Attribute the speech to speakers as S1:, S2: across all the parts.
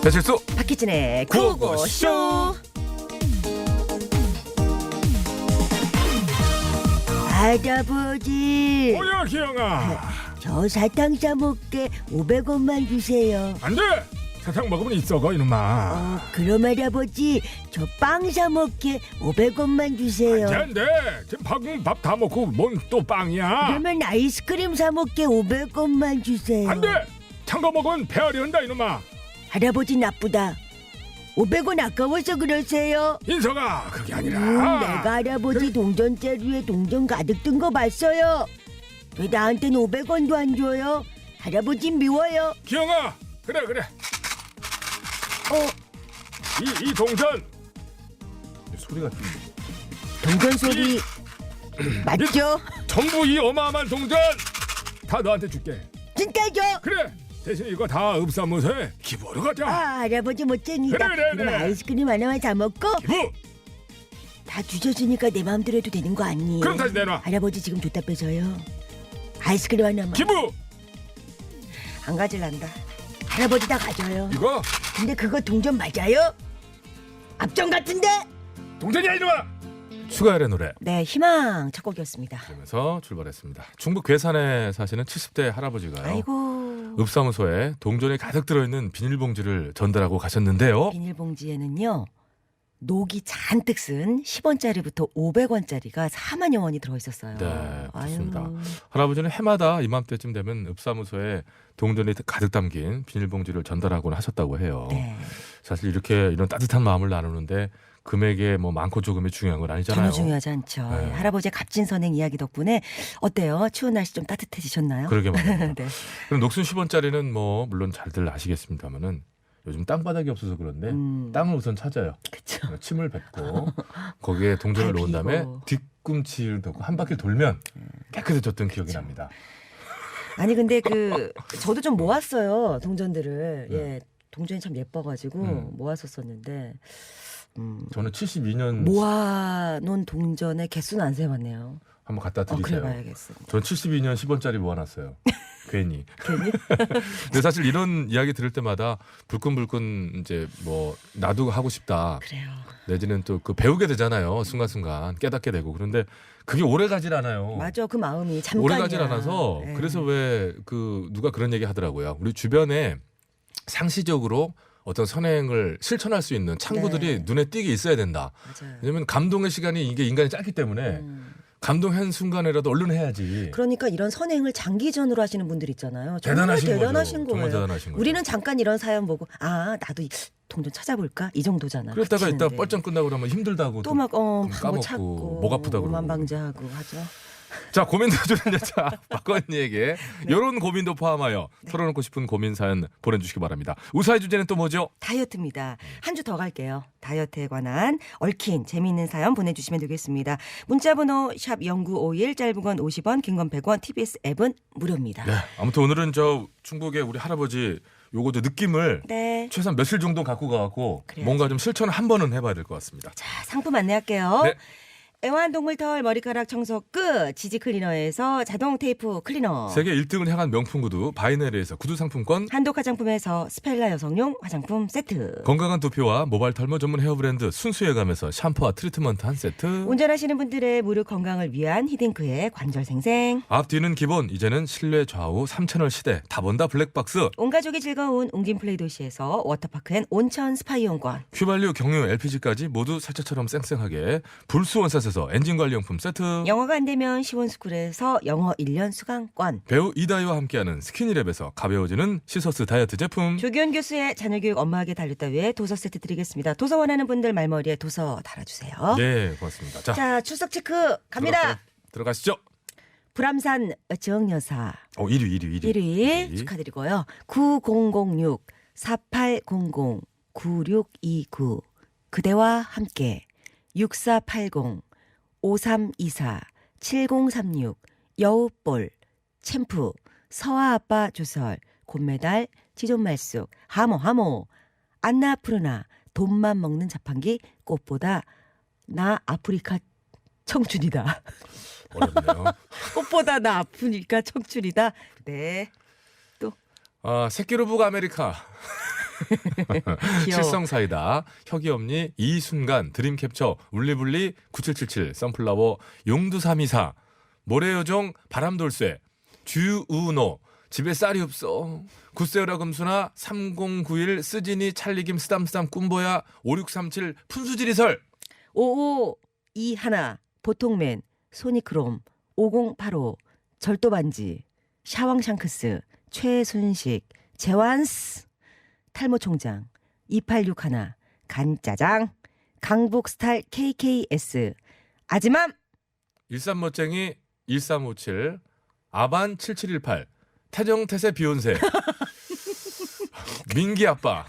S1: 배칠수
S2: 박희진의
S1: 구호고쇼.
S2: 구호고쇼. 할아버지,
S3: 뭐야 기영아.
S2: 저 사탕 사 먹게 500원만 주세요.
S3: 안돼. 사탕 먹으면 있어가 이놈아.
S2: 그럼 할아버지, 저 빵 사 먹게 500원만 주세요.
S3: 안돼. 지금 방금 밥 다 먹고 뭔 또 빵이야.
S2: 그러면 아이스크림 사 먹게 500원만 주세요.
S3: 안돼. 찬 거 먹으면 배앓이 온다 이놈아.
S2: 할아버지 나쁘다. 500원 아까워서 그러세요.
S3: 인서가 그게 아니라.
S2: 내가 할아버지 동전자루에 동전 가득 든 거 봤어요. 왜 나한테는 500원도 안 줘요? 할아버지 미워요.
S3: 기영아. 그래. 이 동전.
S1: 소리가
S2: 동전 소리 맞죠?
S3: 전부 이 어마어마한 동전 다 너한테 줄게.
S2: 진짜죠?
S3: 그래. 대신 이거 다 읍사무소에 기부하러 가자.
S2: 할아버지 멋쟁이다.
S3: 그래.
S2: 그럼 아이스크림 하나만 다 먹고
S3: 기부.
S2: 다 주셨으니까 내 마음대로 해도 되는 거 아니에요?
S3: 그럼 다시 내놔.
S2: 할아버지 지금 줬다 빼서요. 아이스크림 하나만.
S3: 기부.
S2: 안 가질란다. 할아버지 다 가져요.
S3: 이거
S2: 근데 그거 동전 맞아요? 앞전 같은데?
S3: 동전이야 이놈아.
S1: 추가열의 노래
S2: 네, 희망 첫 곡이었습니다.
S1: 들으면서 출발했습니다. 충북 괴산에 사시는 70대 할아버지가요.
S2: 아이고.
S1: 읍사무소에 동전이 가득 들어있는 비닐봉지를 전달하고 가셨는데요.
S2: 비닐봉지에는요, 녹이 잔뜩 쓴 10원짜리부터 500원짜리가 4만여 원이 들어있었어요.
S1: 네, 그렇습니다.
S2: 아유.
S1: 할아버지는 해마다 이맘때쯤 되면 읍사무소에 동전이 가득 담긴 비닐봉지를 전달하곤 하셨다고 해요.
S2: 네.
S1: 사실 이렇게 이런 따뜻한 마음을 나누는데 금액에 뭐 많고 조금이 중요한 건 아니잖아요.
S2: 전혀 중요하지 않죠.
S1: 네.
S2: 할아버지의 값진선행 이야기 덕분에 어때요? 추운 날씨 좀 따뜻해지셨나요?
S1: 그러게 말입니다.
S2: 네.
S1: 그럼 녹슨 10원짜리는 뭐 물론 잘들 아시겠습니다만은 요즘 땅바닥이 없어서 그런데 땅을 우선 찾아요.
S2: 그렇죠.
S1: 침을 뱉고 거기에 동전을
S2: 발
S1: 놓은 다음에
S2: 비고.
S1: 뒤꿈치를 덮고 한 바퀴 돌면 깨끗해졌던 기억이 납니다.
S2: 아니 근데 저도 좀 모았어요 동전들을.
S1: 네.
S2: 예, 동전이 참 예뻐가지고 모았었었는데
S1: 저는 72년
S2: 모아놓은 동전의 개수는 안 세봤네요.
S1: 한번 갖다 드리세요.
S2: 그래 봐야겠습니다.
S1: 저는 72년 10원짜리 모아놨어요. 괜히.
S2: 괜히?
S1: 근데 사실 이런 이야기 들을 때마다 불끈불끈 이제 뭐 나도 하고 싶다.
S2: 그래요.
S1: 내지는 또 그 배우게 되잖아요. 순간순간 깨닫게 되고. 그런데 그게 오래 가질 않아요.
S2: 맞아, 그 마음이 잠깐이야.
S1: 오래 가질 않아서
S2: 네.
S1: 그래서 왜 누가 그런 얘기 하더라고요. 우리 주변에 상시적으로 어떤 선행을 실천할 수 있는 창구들이
S2: 네.
S1: 눈에 띄게 있어야 된다.
S2: 맞아요.
S1: 왜냐면 감동의 시간이 이게 인간이 짧기 때문에 감동한 순간이라도 얼른 해야지.
S2: 그러니까 이런 선행을 장기전으로 하시는 분들 있잖아요. 정말
S1: 대단하신
S2: 대단하신
S1: 거죠.
S2: 거예요.
S1: 정말 대단하신 거죠.
S2: 우리는 잠깐 이런 사연 보고 나도 동전 찾아볼까 이 정도잖아.
S1: 그랬다가 이따
S2: 그치는데.
S1: 뻘쩍 끝나고 그러면 힘들다고
S2: 또 막 뭐
S1: 까먹고
S2: 찾고
S1: 목 아프다고 그러고.
S2: 오만방자하고 하죠.
S1: 자, 고민 들어주는 여자 박건희에게
S2: 네.
S1: 이런 고민도 포함하여 털어놓고 싶은 고민 사연 보내주시기 바랍니다. 우사의 주제는 또 뭐죠?
S2: 다이어트입니다. 한 주 더 갈게요. 다이어트에 관한 얽힌 재미있는 사연 보내주시면 되겠습니다. 문자번호 샵 0951 짧은 건 50원 긴 건 100원 TBS 앱은 무료입니다.
S1: 네, 아무튼 오늘은 저 충북의 우리 할아버지 요거도 느낌을
S2: 네.
S1: 최소한 며칠 정도 갖고 가고
S2: 그래야죠.
S1: 뭔가 좀 실천을 한 번은 해봐야 될 것 같습니다.
S2: 자, 상품 안내할게요.
S1: 네.
S2: 애완동물털 머리카락 청소 끝 지지 클리너에서 자동 테이프 클리너,
S1: 세계 1등을 향한 명품 구두 바이네르에서 구두 상품권,
S2: 한독 화장품에서 스펠라 여성용 화장품 세트,
S1: 건강한 두피와 모발 털모 전문 헤어 브랜드 순수예감에서 샴푸와 트리트먼트 한 세트,
S2: 운전하시는 분들의 무릎 건강을 위한 히딩크의 관절 생생,
S1: 앞뒤는 기본 이제는 실내 좌우 3채널 시대 다본다 블랙박스,
S2: 온 가족이 즐거운 웅진 플레이 도시에서 워터파크 앤 온천 스파 이용권,
S1: 휘발유 경유 LPG까지 모두 살처처럼 쌩쌩하게 불수 원샷에서 엔진 관리용품 세트,
S2: 영어가 안 되면 시원스쿨에서 영어 1년 수강권,
S1: 배우 이다희와 함께하는 스키니랩에서 가벼워지는 시서스 다이어트 제품,
S2: 조기현 교수의 자녀교육 엄마에게 달렸다 위해 도서 세트 드리겠습니다. 도서 원하는 분들 말머리에 도서 달아주세요.
S1: 네 고맙습니다.
S2: 자, 출석 체크 갑니다.
S1: 들어가시죠.
S2: 불암산 정여사
S1: 1위.
S2: 축하드리고요. 9006 4800 9629 그대와 함께 6480 5324 7036 여우볼 챔프 서아아빠 조설 곰메달 지존말쑥 하모 안나 푸르나 돈만 먹는 자판기 꽃보다 나 아프리카 청춘이다.
S1: 어렵네요.
S2: 꽃보다 나 아프니까 청춘이다. 네.
S1: 새끼로 북 아메리카
S2: 귀여워.
S1: 칠성사이다, 혁이엄니, 이순간, 드림캡처, 울리블리, 9777, 선플라워, 용두324, 모래요종, 바람돌쇠, 주우노, 집에 쌀이 없어, 구세오라 금수나, 3091, 쓰지니, 찰리김, 쓰담쓰담, 꿈보야, 5637, 푼수지리설.
S2: 5521, 보통맨, 소니크롬, 5085, 절도반지, 샤왕샹크스, 최순식, 제완스, 탈모총장, 2861, 간짜장, 강북스타일 KKS, 아지맘,
S1: 13멋쟁이, 1357, 아반 7718, 태정태세 비욘세, 민기아빠,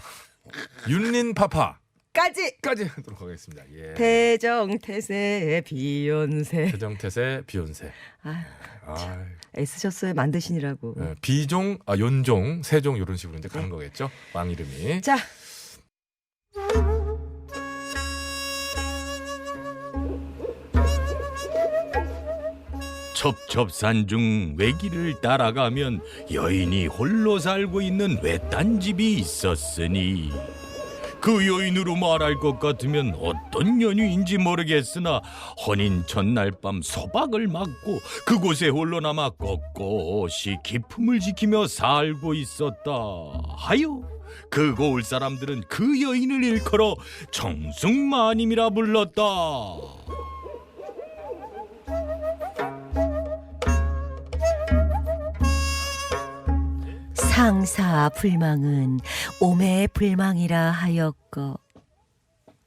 S1: 윤린파파, 까지 하도록 하겠습니다. 예.
S2: 태정태세 비욘세.
S1: 태정태세 비욘세.
S2: 아, 애쓰셨어요 만드시느라고.
S1: 예, 비종, 연종, 세종 이런 식으로 이제 가는 거겠죠. 왕 이름이.
S2: 자,
S4: 첩첩산 중 외길을 따라가면 여인이 홀로 살고 있는 외딴 집이 있었으니 그 여인으로 말할 것 같으면 어떤 연유인지 모르겠으나 혼인 첫날 밤 소박을 맞고 그곳에 홀로 남아 꼿꼿이 기품을 지키며 살고 있었다 하여 그 고을 사람들은 그 여인을 일컬어 청승마님이라 불렀다.
S2: 상사 불망은 오매 불망이라 하였고.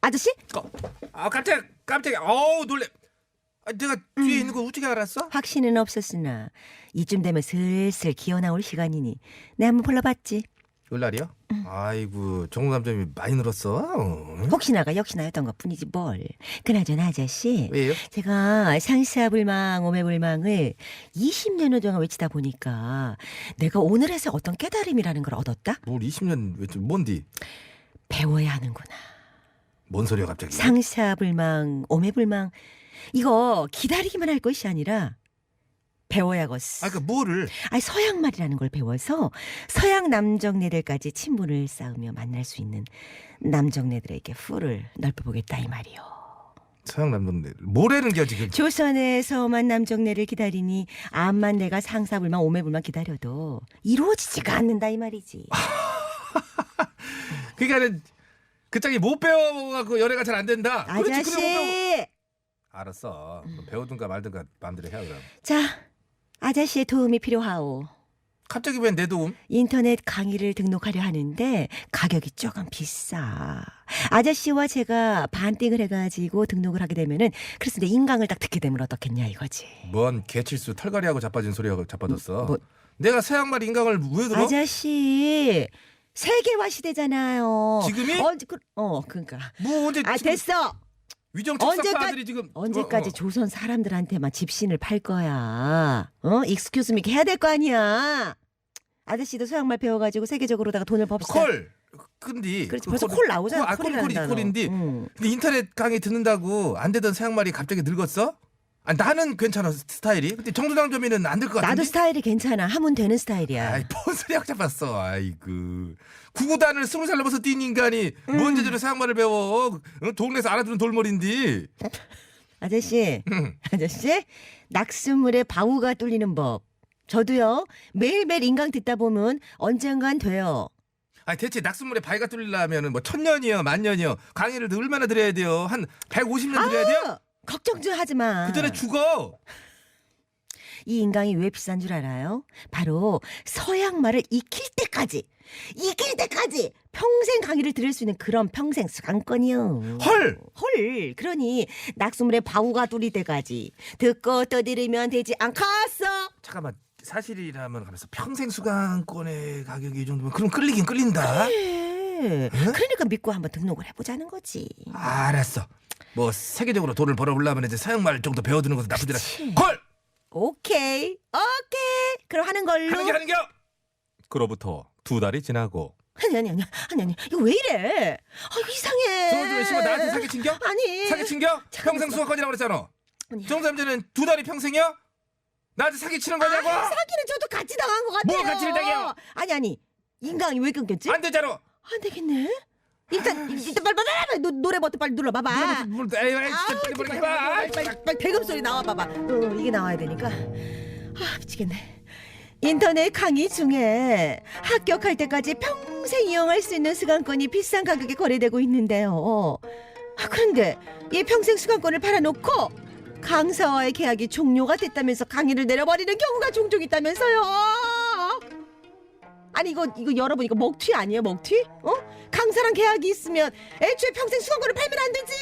S2: 아저씨?
S1: 깜짝이야. 어우, 놀래. 내가 뒤에 있는 거 어떻게 알았어?
S2: 확신은 없었으나 이쯤 되면 슬슬 기어 나올 시간이니 내 한번 불러봤지.
S5: 열날이요? 아이고 정감점이 많이 늘었어.
S2: 혹시나가 역시나였던 것뿐이지 뭘. 그나저나 아저씨,
S5: 왜요?
S2: 제가 상사불망 오매불망을 20년여 동안 외치다 보니까 내가 오늘에서 어떤 깨달음이라는 걸 얻었다.
S5: 뭘 20년 외쳐 뭔디?
S2: 배워야 하는구나.
S5: 뭔 소리야 갑자기?
S2: 상사불망 오매불망 이거 기다리기만 할 것이 아니라 배워야겠어.
S5: 아, 그 뭐를?
S2: 아니 서양말이라는 걸 배워서 서양 남정네들까지 친분을 쌓으며 만날 수 있는 남정네들에게 풀을 넓혀보겠다 이 말이요.
S5: 서양 남동네 뭐라는 게 지금?
S2: 조선에서만 남정네를 기다리니 암만 내가 상사불만 오매불만 기다려도 이루어지지가 않는다 이 말이지.
S5: 그러니까는 그 짝이 못 배워갖고 연애가 잘 안 된다. 그렇지, 그래, 못 배워.
S2: 아저씨,
S5: 알았어. 그럼 배우든가 말든가 마음대로 해 그럼.
S2: 자 아저씨의 도움이 필요하오.
S5: 갑자기 왜 내 도움?
S2: 인터넷 강의를 등록하려 하는데 가격이 조금 비싸. 아저씨와 제가 반띵을 해가지고 등록을 하게 되면은 그래서 내 인강을 딱 듣게 되면 어떻겠냐 이거지.
S5: 뭔 개칠수 털갈이하고 자빠진 소리하고 자빠졌어.
S2: 뭐-
S5: 내가 서양말 인강을 왜 들어?
S2: 아저씨 세계화 시대잖아요.
S5: 지금이?
S2: 그러니까.
S5: 뭐 언제?
S2: 아
S5: 지금
S2: 됐어.
S5: 위정
S2: 언제까지-
S5: 척삭파들이 지금
S2: 언제까지 조선 사람들한테만 집신을 팔 거야? 익스큐즈 미 해야 될 거 아니야. 아저씨도 서양말 배워가지고 세계적으로다가 돈을 법시다.
S5: 콜. 근데
S2: 그렇지 벌써 콜 나오잖아.
S5: 콜인데 근데 인터넷 강의 듣는다고 안 되던 서양말이 갑자기 늙었어? 아, 나는 괜찮아 스타일이. 근데 정두장점이는 안 될 것 같은데.
S2: 나도 스타일이 괜찮아. 하면 되는 스타일이야.
S5: 아이 뭔 소리야 잡았어. 아이고 구구단을 20살 넘어서 뛴 인간이 뭔 제대로 서양말을 배워. 동네에서 알아두는 돌머리인데.
S2: 아저씨, 아저씨, 낙수물에 바우가 뚫리는 법. 저도요 매일매일 인강 듣다 보면 언젠간 돼요.
S5: 아니 대체 낙수물에 바위가 뚫리려면은 뭐 1000년이요 만년이요 강의를 얼마나 들어야 돼요? 한 150년 들어야 돼요?
S2: 걱정 좀 하지 마.
S5: 그 전에 죽어.
S2: 이 인강이 왜 비싼 줄 알아요? 바로 서양말을 익힐 때까지 평생 강의를 들을 수 있는 그런 평생 수강권이요.
S5: 헐.
S2: 그러니 낙수물에 바우가 뚫릴 때까지 듣고 떠들으면 되지 않겠어?
S5: 잠깐만 사실이라면 가면서 평생 수강권의 가격이 이 정도면 그럼 끌리긴 끌린다.
S2: 그래. 그러니까 믿고 한번 등록을 해보자는 거지.
S5: 알았어. 뭐 세계적으로 돈을 벌어오려면 이제 서양말 정도 배워두는 것도 나쁘지라.
S2: 그치.
S5: 콜.
S2: 오케이. 그럼 하는 걸로.
S5: 하는겨.
S1: 그로부터 2달이 지나고
S2: 아니. 이거 왜 이래? 이상해.
S5: 정수면 씨발 나한테 사기친겨?
S2: 아니.
S5: 사기친겨? 평생 수강권이라고 그랬잖아.
S2: 아니.
S5: 정삼재는 2달이 평생이야? 나한테 사기치는 거냐고?
S2: 사기는 저도 같이 당한 것 같아요.
S5: 뭐 같이 당해요?
S2: 아니. 인강이 왜 끊겼지?
S5: 안 되잖아.
S2: 안 되겠네. 일단 빨리 노래 버튼 빨리 눌러봐봐. 빨리 배금 소리 나와봐봐. 이게 나와야 되니까. 미치겠네. 인터넷 강의 중에 합격할 때까지 평생 이용할 수 있는 수강권이 비싼 가격에 거래되고 있는데요. 그런데 이 평생 수강권을 팔아놓고 강사와의 계약이 종료가 됐다면서 강의를 내려버리는 경우가 종종 있다면서요. 아니 이거 여러분 이거 먹튀 아니에요? 먹튀? 강사랑 계약이 있으면 애초에 평생 수강권을 팔면 안 되지.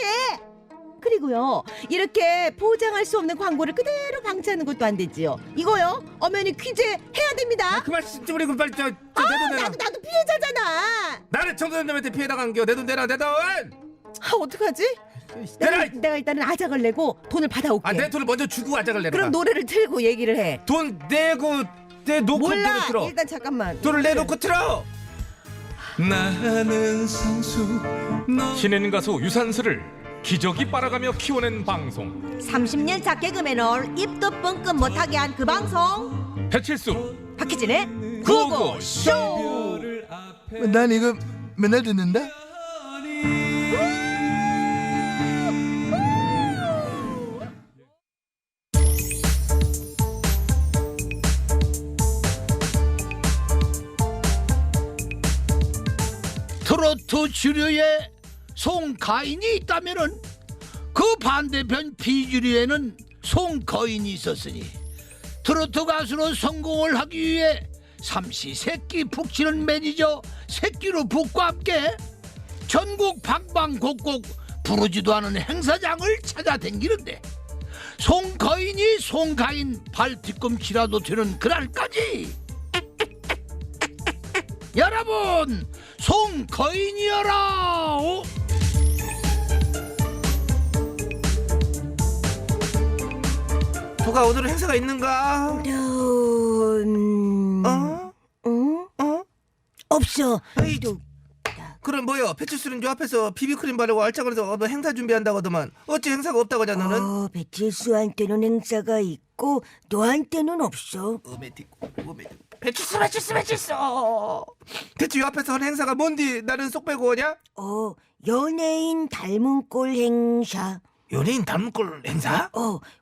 S2: 그리고요 이렇게 포장할 수 없는 광고를 그대로 방치하는 것도 안 되지요. 이거요 엄연히 규제해야 됩니다.
S5: 그만 진짜 우리 빨리 내 돈 내라.
S2: 나도 피해자잖아.
S5: 나는 청소년들한테 피해 나간겨. 내 돈 내라 내 돈.
S2: 어떡하지?
S5: 내라.
S2: 내가 일단은 아작을 내고 돈을 받아올게.
S5: 내 돈을 먼저 주고 아작을 내라.
S2: 그럼 노래를 틀고 얘기를 해.
S5: 돈 내고 내놓고
S2: 몰라.
S5: 노래 틀어.
S2: 일단 잠깐만.
S5: 돈을 내놓고 틀어.
S6: 나는 성수
S1: 신인 가수 유산슬을 기적이 빨아가며 키워낸 방송
S2: 30년 차 개그맨을 입도 뻥끗 못하게 한 그 방송
S1: 배칠수
S2: 박희진의
S1: 구호구쇼.
S6: 난 이거 맨날 듣는다.
S7: 트로트 주류에 송가인이 있다면은 그 반대편 비주류에는 송거인이 있었으니 트로트 가수로 성공을 하기 위해 삼시세끼 북치는 매니저 새끼로 북과 함께 전국 방방곡곡 부르지도 않은 행사장을 찾아다니는데 송거인이 송가인 발 뒤꿈치라도 되는 그날까지 여러분 송거인이여라.
S5: 누가 오늘은 행사가 있는가?
S2: 없어.
S5: 에이, 그럼 뭐요? 배칠수는 요 앞에서 비비크림 바르고 알짜거려서 뭐 행사 준비한다고더만 어찌 행사가 없다고 하냐 너는?
S2: 배칠수한테는 행사가 있고 너한테는 없어.
S5: 배칠수 대체 요 앞에서 하는 행사가 뭔디 나는 쏙 빼고 오냐?
S2: 연예인 닮은 꼴 행사.
S5: 연예인 닮은 꼴 행사?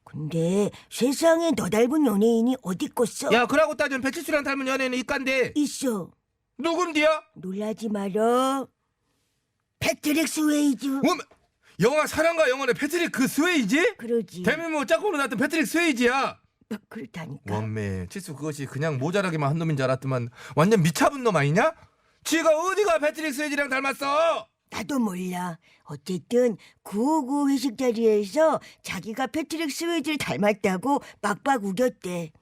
S2: 근데 세상에 너 닮은 연예인이 어디 있겠어?
S5: 야 그러고 따지면 배칠수랑 닮은 연예인은 이간데
S2: 있어.
S5: 누군디야?
S2: 놀라지 마라. 패트릭 스웨이즈.
S5: 영화 사랑과 영혼의 패트릭 그 스웨이지?
S2: 그러지.
S5: 대미모 짝꿍으로 나왔던 패트릭 스웨이지야.
S2: 그렇다니까.
S5: 원매 칠수 그것이 그냥 모자라게만 한 놈인 줄 알았더만 완전 미차분 놈 아니냐? 지가 어디가 패트릭 스웨이지랑 닮았어?
S2: 나도 몰라. 어쨌든 959 회식 자리에서 자기가 패트릭 스웨이즈를 닮았다고 빡빡 우겼대.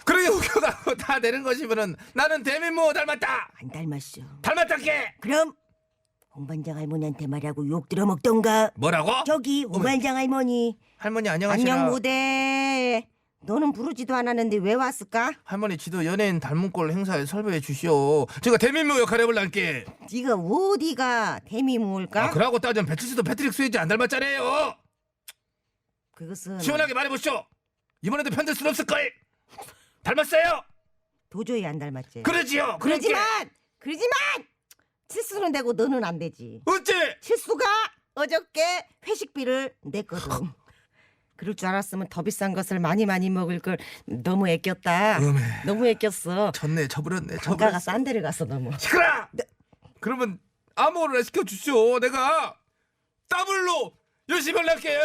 S5: 그러게 웃겨가고 다 내는 것이면은 나는 대미모 닮았다.
S2: 안 닮았어.
S5: 닮았다께.
S2: 그럼 홍반장 할머니한테 말하고 욕 들어먹던가.
S5: 뭐라고?
S2: 저기 홍반장 할머니.
S5: 할머니 안녕하시나?
S2: 안녕 무대. 너는 부르지도 않았는데 왜 왔을까?
S5: 할머니 지도 연예인 닮은 꼴 행사에 설배해 주시오. 제가 대미모 역할 해볼란께.
S2: 네가 어디가 대미모일까?
S5: 그러고 따지면 배치씨도 패트릭 스웨이지 안 닮았잖아요.
S2: 그것은
S5: 시원하게 말해보시오. 이번에도 편들 순 없을걸. 닮았어요?
S2: 도저히 안 닮았지.
S5: 그러지요.
S2: 그러지만 칠수는 되고 너는 안 되지.
S5: 어째?
S2: 칠수가 어저께 회식비를 냈거든. 그럴 줄 알았으면 더 비싼 것을 많이 먹을 걸. 너무 애꼈다. 너무 애꼈어.
S5: 졌네 쳐버렸네.
S2: 단가가 싼 데를 갔어 너무.
S5: 시끄라. 그러면 아무거나 시켜주시오. 내가 더블로 열심히 할게.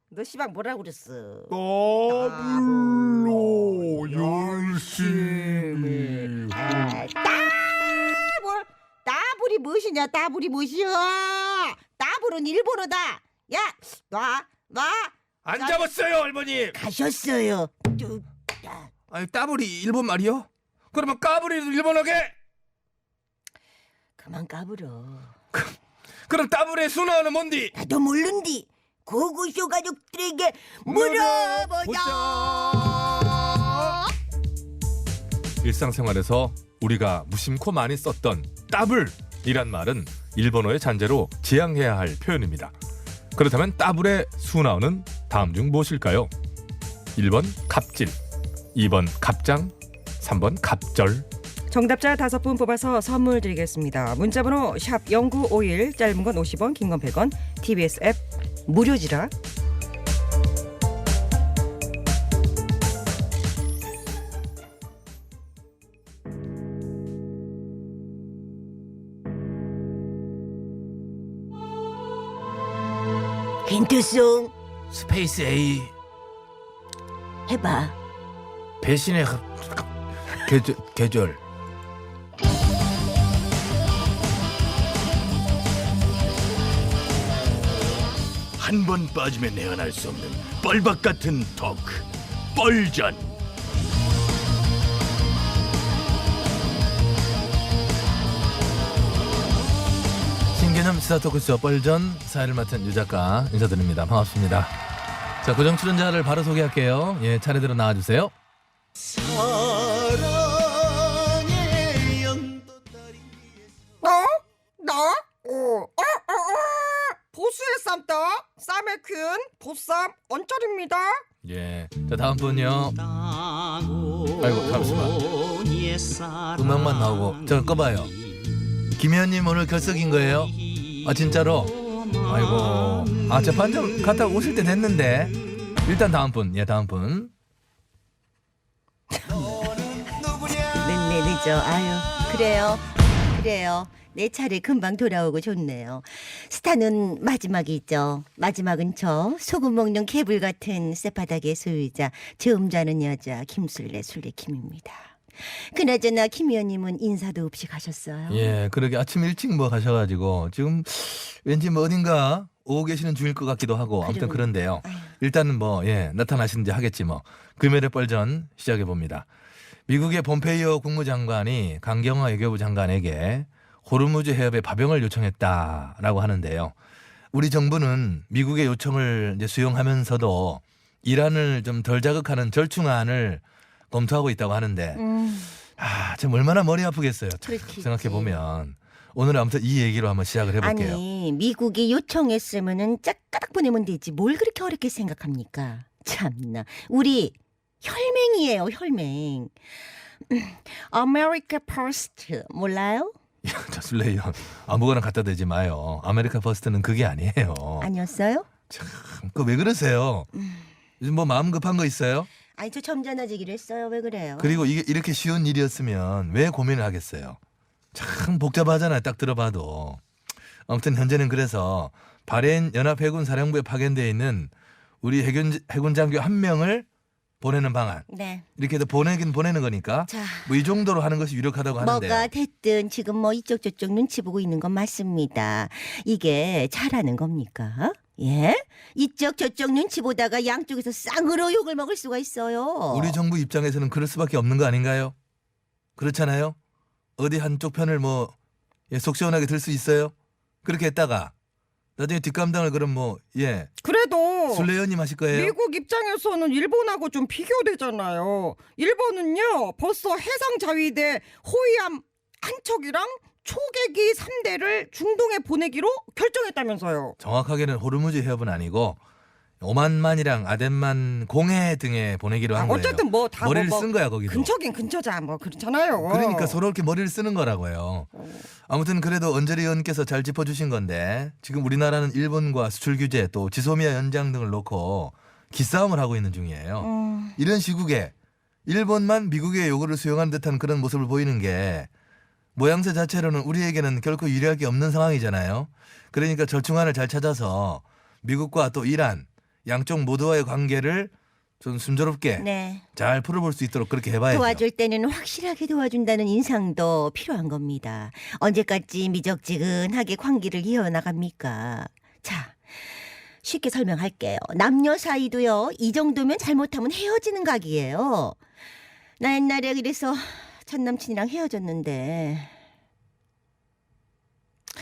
S2: 너 시방 뭐라 그랬어?
S3: 더블로 열심히
S2: 따블이 무엇이냐? 따블이 무엇이야? 따블은 일본어다. 야, 놔.
S5: 안 잡았어요 할머니.
S2: 가셨어요.
S5: 아니 따블이 일본 말이요? 그러면 까불이도 일본어게?
S2: 그만 까불어.
S5: 그럼 따블의 순화어는 뭔디?
S2: 나도 모른디. 고고쇼 가족들에게 물어보자.
S1: 일상생활에서 우리가 무심코 많이 썼던 따블이란 말은 일본어의 잔재로 지양해야 할 표현입니다. 그렇다면 따블의 순화어는 다음 중 무엇일까요? 1번 갑질, 2번 갑장, 3번 갑절.
S8: 정답자 5분 뽑아서 선물 드리겠습니다. 문자번호 샵 0951, 짧은 건 50원, 긴 건 100원, TBS 앱 무료지라.
S2: 힌트송
S5: 스페이스 A
S2: 해봐.
S5: 배신의 계절.
S4: 한 번 빠지면 헤어날 수 없는 뻘박 같은 토크 뻘전.
S1: 신개념 시사 토크쇼 뻘전 사회를 맡은 유 작가 인사드립니다. 반갑습니다. 자, 고정 출연자를 바로 소개할게요. 예, 차례대로 나와주세요.
S8: 보수의 쌈떡, 쌈의 퀸, 보쌈 언저리입니다.
S1: 예, 자 다음 분요. 아이고 잠시만. 음악만 나오고 저 꺼봐요. 김혜연님 오늘 결석인 거예요? 아 진짜로? 아이고, 아 저 반점 갔다 오실 때 됐는데. 일단 다음 분, 예 다음 분.
S2: 늦죠. 아유, 그래요. 내 차례 금방 돌아오고 좋네요. 스타는 마지막이 있죠. 마지막은 저 소금 먹는 개불 같은 쌔바닥의 소유자 저음 자는 여자 김술래 술래킴입니다. 그나저나 김 의원님은 인사도 없이 가셨어요.
S1: 예, 그러게 아침 일찍 뭐 가셔가지고 지금 왠지 뭐 어딘가 오고 계시는 중일 것 같기도 하고 아무튼 그런데요. 일단은 뭐 예 나타나시는지 하겠지 뭐. 금요일의 뻘전 시작해 봅니다. 미국의 폼페이오 국무장관이 강경화 외교부 장관에게 호르무즈 해협에 파병을 요청했다라고 하는데요. 우리 정부는 미국의 요청을 이제 수용하면서도 이란을 좀 덜 자극하는 절충안을 검토하고 있다고 하는데, 참 얼마나 머리 아프겠어요. 생각해 보면 오늘 아무튼 이 얘기로 한번 시작을 해볼게요.
S2: 아니, 미국이 요청했으면은 짝가닥 보내면 되지. 뭘 그렇게 어렵게 생각합니까? 참나, 우리 혈맹이에요, 혈맹. 아메리카 퍼스트 몰라요?
S1: 자, 술래요. 아무거나 갖다 대지 마요. 아메리카 퍼스트는 그게 아니에요.
S2: 아니었어요?
S1: 그 왜 그러세요? 요즘 뭐 마음 급한 거 있어요?
S2: 아니, 저 점잖아지기로 했어요. 왜 그래요?
S1: 그리고 이게 이렇게 쉬운 일이었으면 왜 고민을 하겠어요? 참 복잡하잖아요. 딱 들어봐도. 아무튼 현재는 그래서 바레인 연합해군 사령부에 파견되어 있는 우리 해군 장교 한 명을 보내는 방안.
S2: 네.
S1: 이렇게 해서 보내긴 보내는 거니까
S2: 자,
S1: 뭐 이 정도로 하는 것이 유력하다고 하는데요.
S2: 뭐가 됐든 지금 뭐 이쪽 저쪽 눈치 보고 있는 건 맞습니다. 이게 잘하는 겁니까? 예? 이쪽 저쪽 눈치 보다가 양쪽에서 쌍으로 욕을 먹을 수가 있어요.
S1: 우리 정부 입장에서는 그럴 수밖에 없는 거 아닌가요? 그렇잖아요. 어디 한쪽 편을 뭐 속 시원하게 들 수 있어요? 그렇게 했다가 나중에 뒷감당을 그럼 뭐
S8: 그래도
S1: 술래연님 하실 거예요?
S8: 미국 입장에서는 일본하고 좀 비교되잖아요. 일본은요 벌써 해상 자위대 호위함 한 척이랑 초계기 3대를 중동에 보내기로 결정했다면서요.
S1: 정확하게는 호르무즈 해협은 아니고 오만만이랑 아덴만 공해 등에 보내기로 한 거예요.
S8: 어쨌든 뭐 다
S1: 머리를 쓴 거야 거기도.
S8: 근처긴 근처자 뭐 그렇잖아요.
S1: 그러니까 서로 이렇게 머리를 쓰는 거라고요. 아무튼 그래도 언저리 의원께서 잘 짚어주신 건데 지금 우리나라는 일본과 수출 규제 또 지소미아 연장 등을 놓고 기싸움을 하고 있는 중이에요. 이런 시국에 일본만 미국의 요구를 수용한 듯한 그런 모습을 보이는 게 모양새 자체로는 우리에게는 결코 유리할 게 없는 상황이잖아요. 그러니까 절충안을 잘 찾아서 미국과 또 이란 양쪽 모두와의 관계를 좀 순조롭게
S2: 네.
S1: 잘 풀어볼 수 있도록 그렇게 해봐야죠.
S2: 도와줄 때는 확실하게 도와준다는 인상도 필요한 겁니다. 언제까지 미적지근하게 관계를 이어나갑니까? 자, 쉽게 설명할게요. 남녀 사이도요, 이 정도면 잘못하면 헤어지는 각이에요. 나 옛날에 그래서 전 남친이랑 헤어졌는데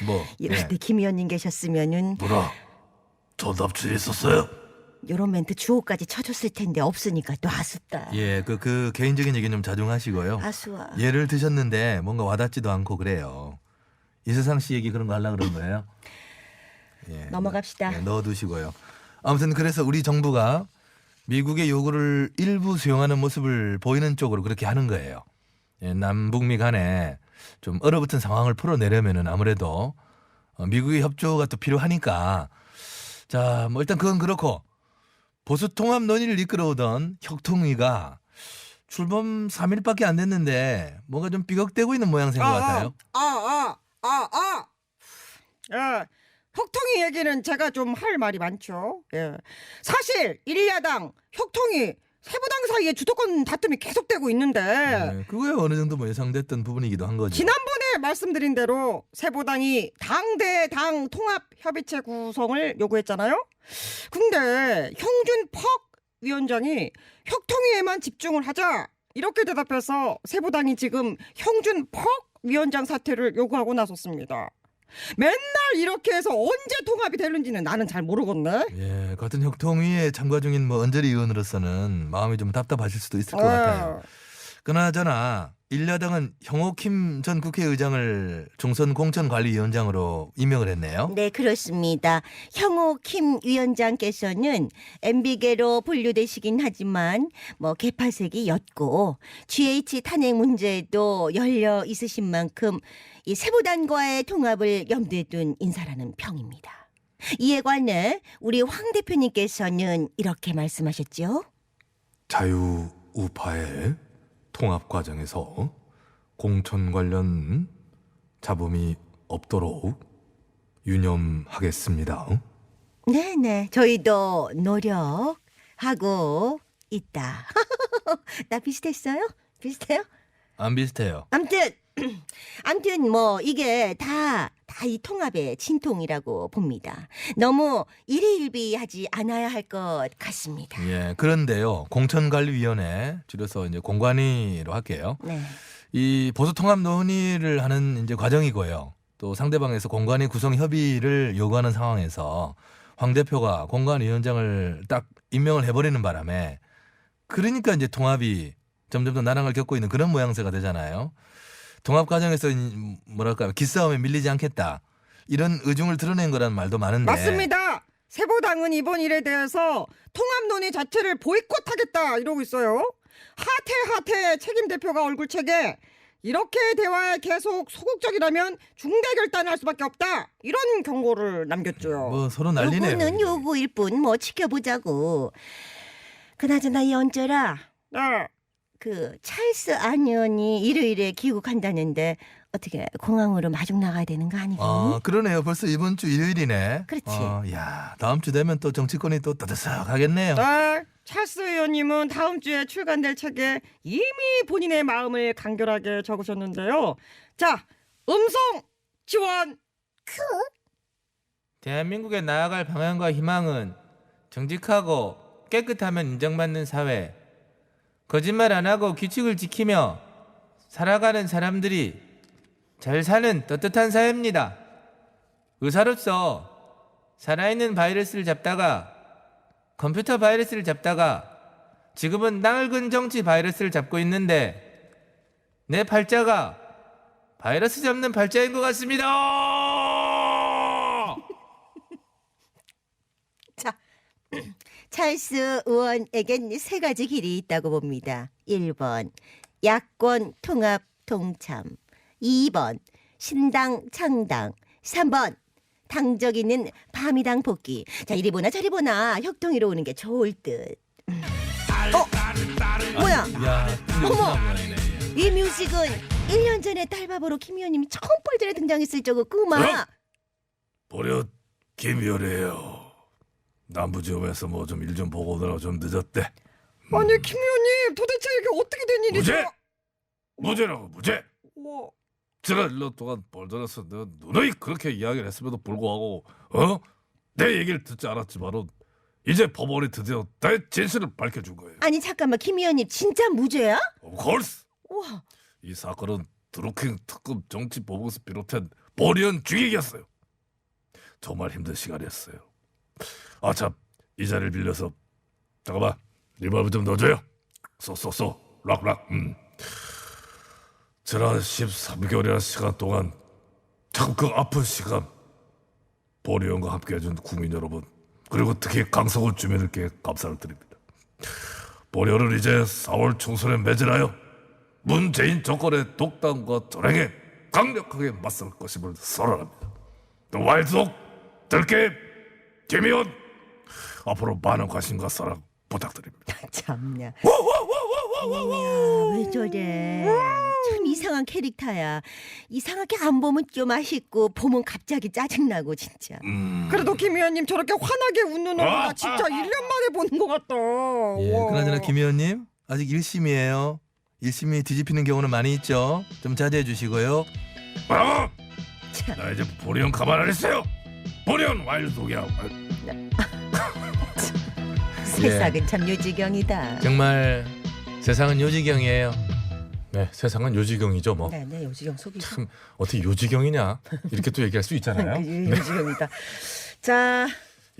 S1: 뭐
S2: 이럴 때 김 의원님 계셨으면은
S1: 뭐라? 저 남친 있었어요?
S2: 요런 멘트 주호까지 쳐줬을 텐데 없으니까 또 아쉽다.
S1: 예, 그 개인적인 얘기 좀 자중하시고요.
S2: 아쉬워.
S1: 예를 드셨는데 뭔가 와닿지도 않고 그래요. 이세상 씨 얘기 그런 거 하려고 그런 거예요? 예,
S2: 넘어갑시다.
S1: 넣어두시고요. 아무튼 그래서 우리 정부가 미국의 요구를 일부 수용하는 모습을 보이는 쪽으로 그렇게 하는 거예요. 예, 남북미 간에 좀 얼어붙은 상황을 풀어내려면은 아무래도 미국의 협조가 또 필요하니까 자, 뭐 일단 그건 그렇고 보수 통합 논의를 이끌어오던 혁통위가 출범 3일밖에 안 됐는데 뭔가 좀 삐걱대고 있는 모양새인 것 같아요.
S8: 혁통이 얘기는 제가 좀 할 말이 많죠. 예. 사실 일야당, 혁통이 세부당 사이에 주도권 다툼이 계속되고 있는데
S1: 네, 그거야 어느 정도 뭐 예상됐던 부분이기도 한 거죠.
S8: 지난번에 말씀드린 대로 세부당이 당대당 통합 협의체 구성을 요구했잖아요. 근데 형준퍽 위원장이 혁통위에만 집중을 하자 이렇게 대답해서 세부당이 지금 형준퍽 위원장 사퇴를 요구하고 나섰습니다. 맨날 이렇게 해서 언제 통합이 되는지는 나는 잘 모르겠네.
S1: 예, 같은 혁통위에 참가 중인 뭐 언저리 의원으로서는 마음이 좀 답답하실 수도 있을 것 같아요. 그나저나 일야당은 형옥킴 전 국회의장을 총선 공천관리위원장으로 임명을 했네요.
S2: 네, 그렇습니다. 형호 김 위원장께서는 MB계로 분류되시긴 하지만 뭐 개파색이 옅고 GH 탄핵 문제도 열려 있으신 만큼 이 세부단과의 통합을 염두에 둔 인사라는 평입니다. 이에 관해 우리 황 대표님께서는 이렇게 말씀하셨죠.
S1: 자유우파의 통합 과정에서 공천 관련 잡음이 없도록 유념하겠습니다.
S2: 네네, 저희도 노력하고 있다. 나 비슷했어요? 비슷해요?
S1: 안 비슷해요.
S2: 암튼 뭐 이게 다 이 통합의 진통이라고 봅니다. 너무 일희일비하지 않아야 할 것 같습니다.
S1: 예, 그런데요. 공천관리위원회 줄여서 이제 공관위로 할게요.
S2: 네.
S1: 이 보수 통합 논의를 하는 이제 과정이고요. 또 상대방에서 공관위 구성 협의를 요구하는 상황에서 황 대표가 공관위원장을 딱 임명을 해버리는 바람에 그러니까 이제 통합이 점점 더 난항을 겪고 있는 그런 모양새가 되잖아요. 통합 과정에서 뭐랄까 기싸움에 밀리지 않겠다 이런 의중을 드러낸 거란 말도 많은데
S8: 맞습니다. 세부당은 이번 일에 대해서 통합 논의 자체를 보이콧하겠다 이러고 있어요. 하태 책임 대표가 얼굴책에 이렇게 대화에 계속 소극적이라면 중대 결단할 수밖에 없다 이런 경고를 남겼죠.
S1: 뭐 서로 난리네요.
S2: 요구는
S1: 이게.
S2: 요구일 뿐 뭐 지켜보자고. 그나저나 이 언저라
S8: 네.
S2: 그 찰스 안 의원이 일요일에 귀국한다는데 어떻게 공항으로 마중 나가야 되는 거 아니겠니?
S1: 아, 그러네요. 벌써 이번 주 일요일이네.
S2: 그렇지.
S1: 야, 다음 주 되면 또 정치권이 또 떠들썩하겠네요.
S8: 네, 찰스 의원님은 다음 주에 출간될 책에 이미 본인의 마음을 간결하게 적으셨는데요. 자, 음성 지원 큐.
S9: 대한민국에 나아갈 방향과 희망은 정직하고 깨끗하면 인정받는 사회, 거짓말 안 하고 규칙을 지키며 살아가는 사람들이 잘 사는 떳떳한 사회입니다. 의사로서 살아있는 바이러스를 잡다가 컴퓨터 바이러스를 잡다가 지금은 낡은 정치 바이러스를 잡고 있는데 내 팔자가 바이러스 잡는 팔자인 것 같습니다.
S2: 자, 찰스 의원에겐 세 가지 길이 있다고 봅니다. 1번 야권 통합 동참, 2번 신당 창당, 3번 당적 있는 밤이당 복귀. 자, 이리 보나 저리 보나 혁통이로 오는 게 좋을 듯. 뭐야?
S1: 야,
S2: 어머! 이 뮤직은 1년 전에 딸바보로 김 의원님이 처음 뻘들에 등장했을 적이구만.
S3: 버려 김열애요. 남부지검에서 뭐 좀 일 좀 보고 오느라 좀 늦었대.
S8: 아니 김 의원님 도대체 이게 어떻게 된 일이죠?
S3: 무죄! 무죄라고 무죄!
S8: 뭐,
S3: 제가 일년 동안 벌들어서 내가 누누이 그렇게 이야기를 했음에도 불구하고 내 얘기를 듣지 않았지만은 이제 법원이 드디어 내 진실을 밝혀준 거예요.
S2: 아니 잠깐만, 김 의원님 진짜 무죄야?
S3: 콜스!
S2: 우와.
S3: 이 사건은 드루킹 특급 정치 보복에서 비롯한 보리언 죽이기였어요. 정말 힘든 시간이었어요. 아참, 이 자리를 빌려서 잠깐만 리버브 좀 넣어줘요. 쏘쏘쏘 락락. 지난 13개월이라는 시간 동안 참 그 아픈 시간 보리언과 함께해준 국민 여러분, 그리고 특히 강서구 주민들께 감사를 드립니다. 보리언은 이제 4월 총선에 매진하여 문재인 정권의 독단과 전횡에 강력하게 맞설 것임을 선언합니다. 또 와일드독, 들깨, 김희원 앞으로 많은 관심과 사랑 부탁드립니다.
S2: 참냐. 왜 저래? 참 이상한 캐릭터야. 이상하게 안 보면 좀 아쉽고 보면 갑자기 짜증나고 진짜.
S8: 그래도 김 의원님 저렇게 환하게 웃는 얼굴 나 진짜 1년 만에 보는 것 같다.
S1: 예,
S8: 와.
S1: 그나저나 김 의원님 아직 1심이에요. 1심이 뒤집히는 경우는 많이 있죠. 좀 자제해 주시고요.
S3: 아!
S2: 참.
S3: 나 이제 보리언 가만 안 했어요. 보리언 와일드독이야.
S2: 세상은 참 요지경이다.
S1: 정말 세상은 요지경이에요. 네, 세상은 요지경이죠 뭐.
S2: 네, 요지경 속이
S1: 참 어떻게 요지경이냐 이렇게 또 얘기할 수 있잖아요.
S2: 요지경이다. 자,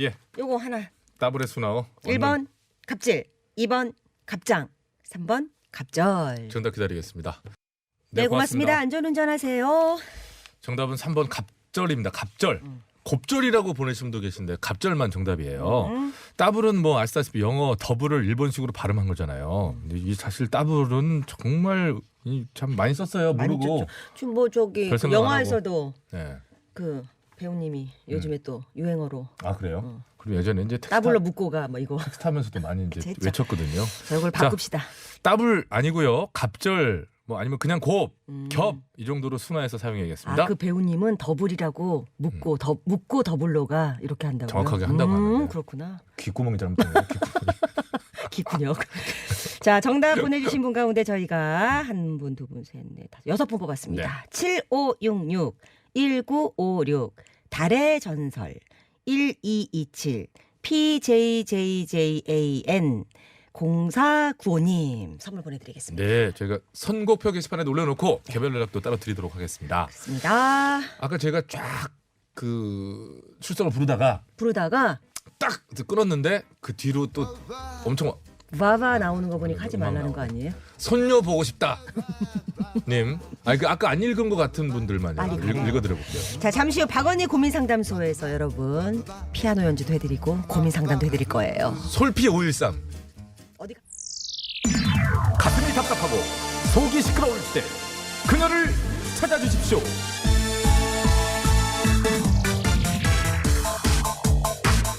S1: 예,
S2: 요거 하나.
S1: 따블의 수나오.
S2: 1번 갑질, 2번 갑장, 3번 갑절.
S1: 정답 기다리겠습니다.
S2: 네, 고맙습니다. 안전운전하세요.
S1: 정답은 3번 갑절입니다. 갑절. 곱절이라고 보내신 분도 계신데 갑절만 정답이에요. 따블은 뭐 아시다시피 영어 더블을 일본식으로 발음한 거잖아요. 근데 이 사실 따블은 정말 참 많이 썼어요.
S2: 많이
S1: 모르고.
S2: 줬죠. 지금 뭐 저기
S1: 별
S2: 그
S1: 생각 안
S2: 영화에서도
S1: 네.
S2: 그 배우님이 요즘에 또 유행어로
S1: 아 그래요? 그리고 예전에 이제 텍스트
S2: 따블로 묶고가 뭐 이거
S1: 하면서도 많이 이제
S2: 그쵸.
S1: 외쳤거든요.
S2: 자, 이걸
S1: 자,
S2: 바꿉시다.
S1: 따블 아니고요. 갑절 뭐 아니면 그냥 곱, 겹 이 정도로 순화해서 사용해야겠습니다.
S2: 아, 그 배우님은 더블이라고 묶고 더블로가 이렇게 한다고요?
S1: 정확하게 한다고 하는데.
S2: 그렇구나.
S1: 귓구멍이 잘못된 거예요. 귓구멍이.
S2: 기군요. 자, 정답 보내주신 분 가운데 저희가 한 분, 두 분, 셋, 넷, 다섯, 6분 뽑았습니다. 7566, 1956, 달의 전설, 1227, PJJJAN, 0495님 선물 보내드리겠습니다.
S1: 네, 저희가 선곡표 게시판에 올려놓고 개별 연락도 따로 드리도록 하겠습니다.
S2: 맞습니다.
S1: 아까 제가 쫙 그 출석을 부르다가 딱 끊었는데 그 뒤로 또 엄청
S2: 와와 나오는 거 보니까 하지 말라는 거 아니에요?
S1: 손녀 보고 싶다 님. 그 아까 안 읽은 것 같은 분들만
S2: 빨리 가요.
S1: 읽어드려볼게요.
S2: 자, 잠시 후 박언니 고민상담소에서 여러분 피아노 연주도 해드리고 고민상담도 해드릴 거예요.
S1: 솔피 513.
S2: 어디가?
S3: 가슴이 답답하고 속이 시끄러울 때 그녀를 찾아주십시오.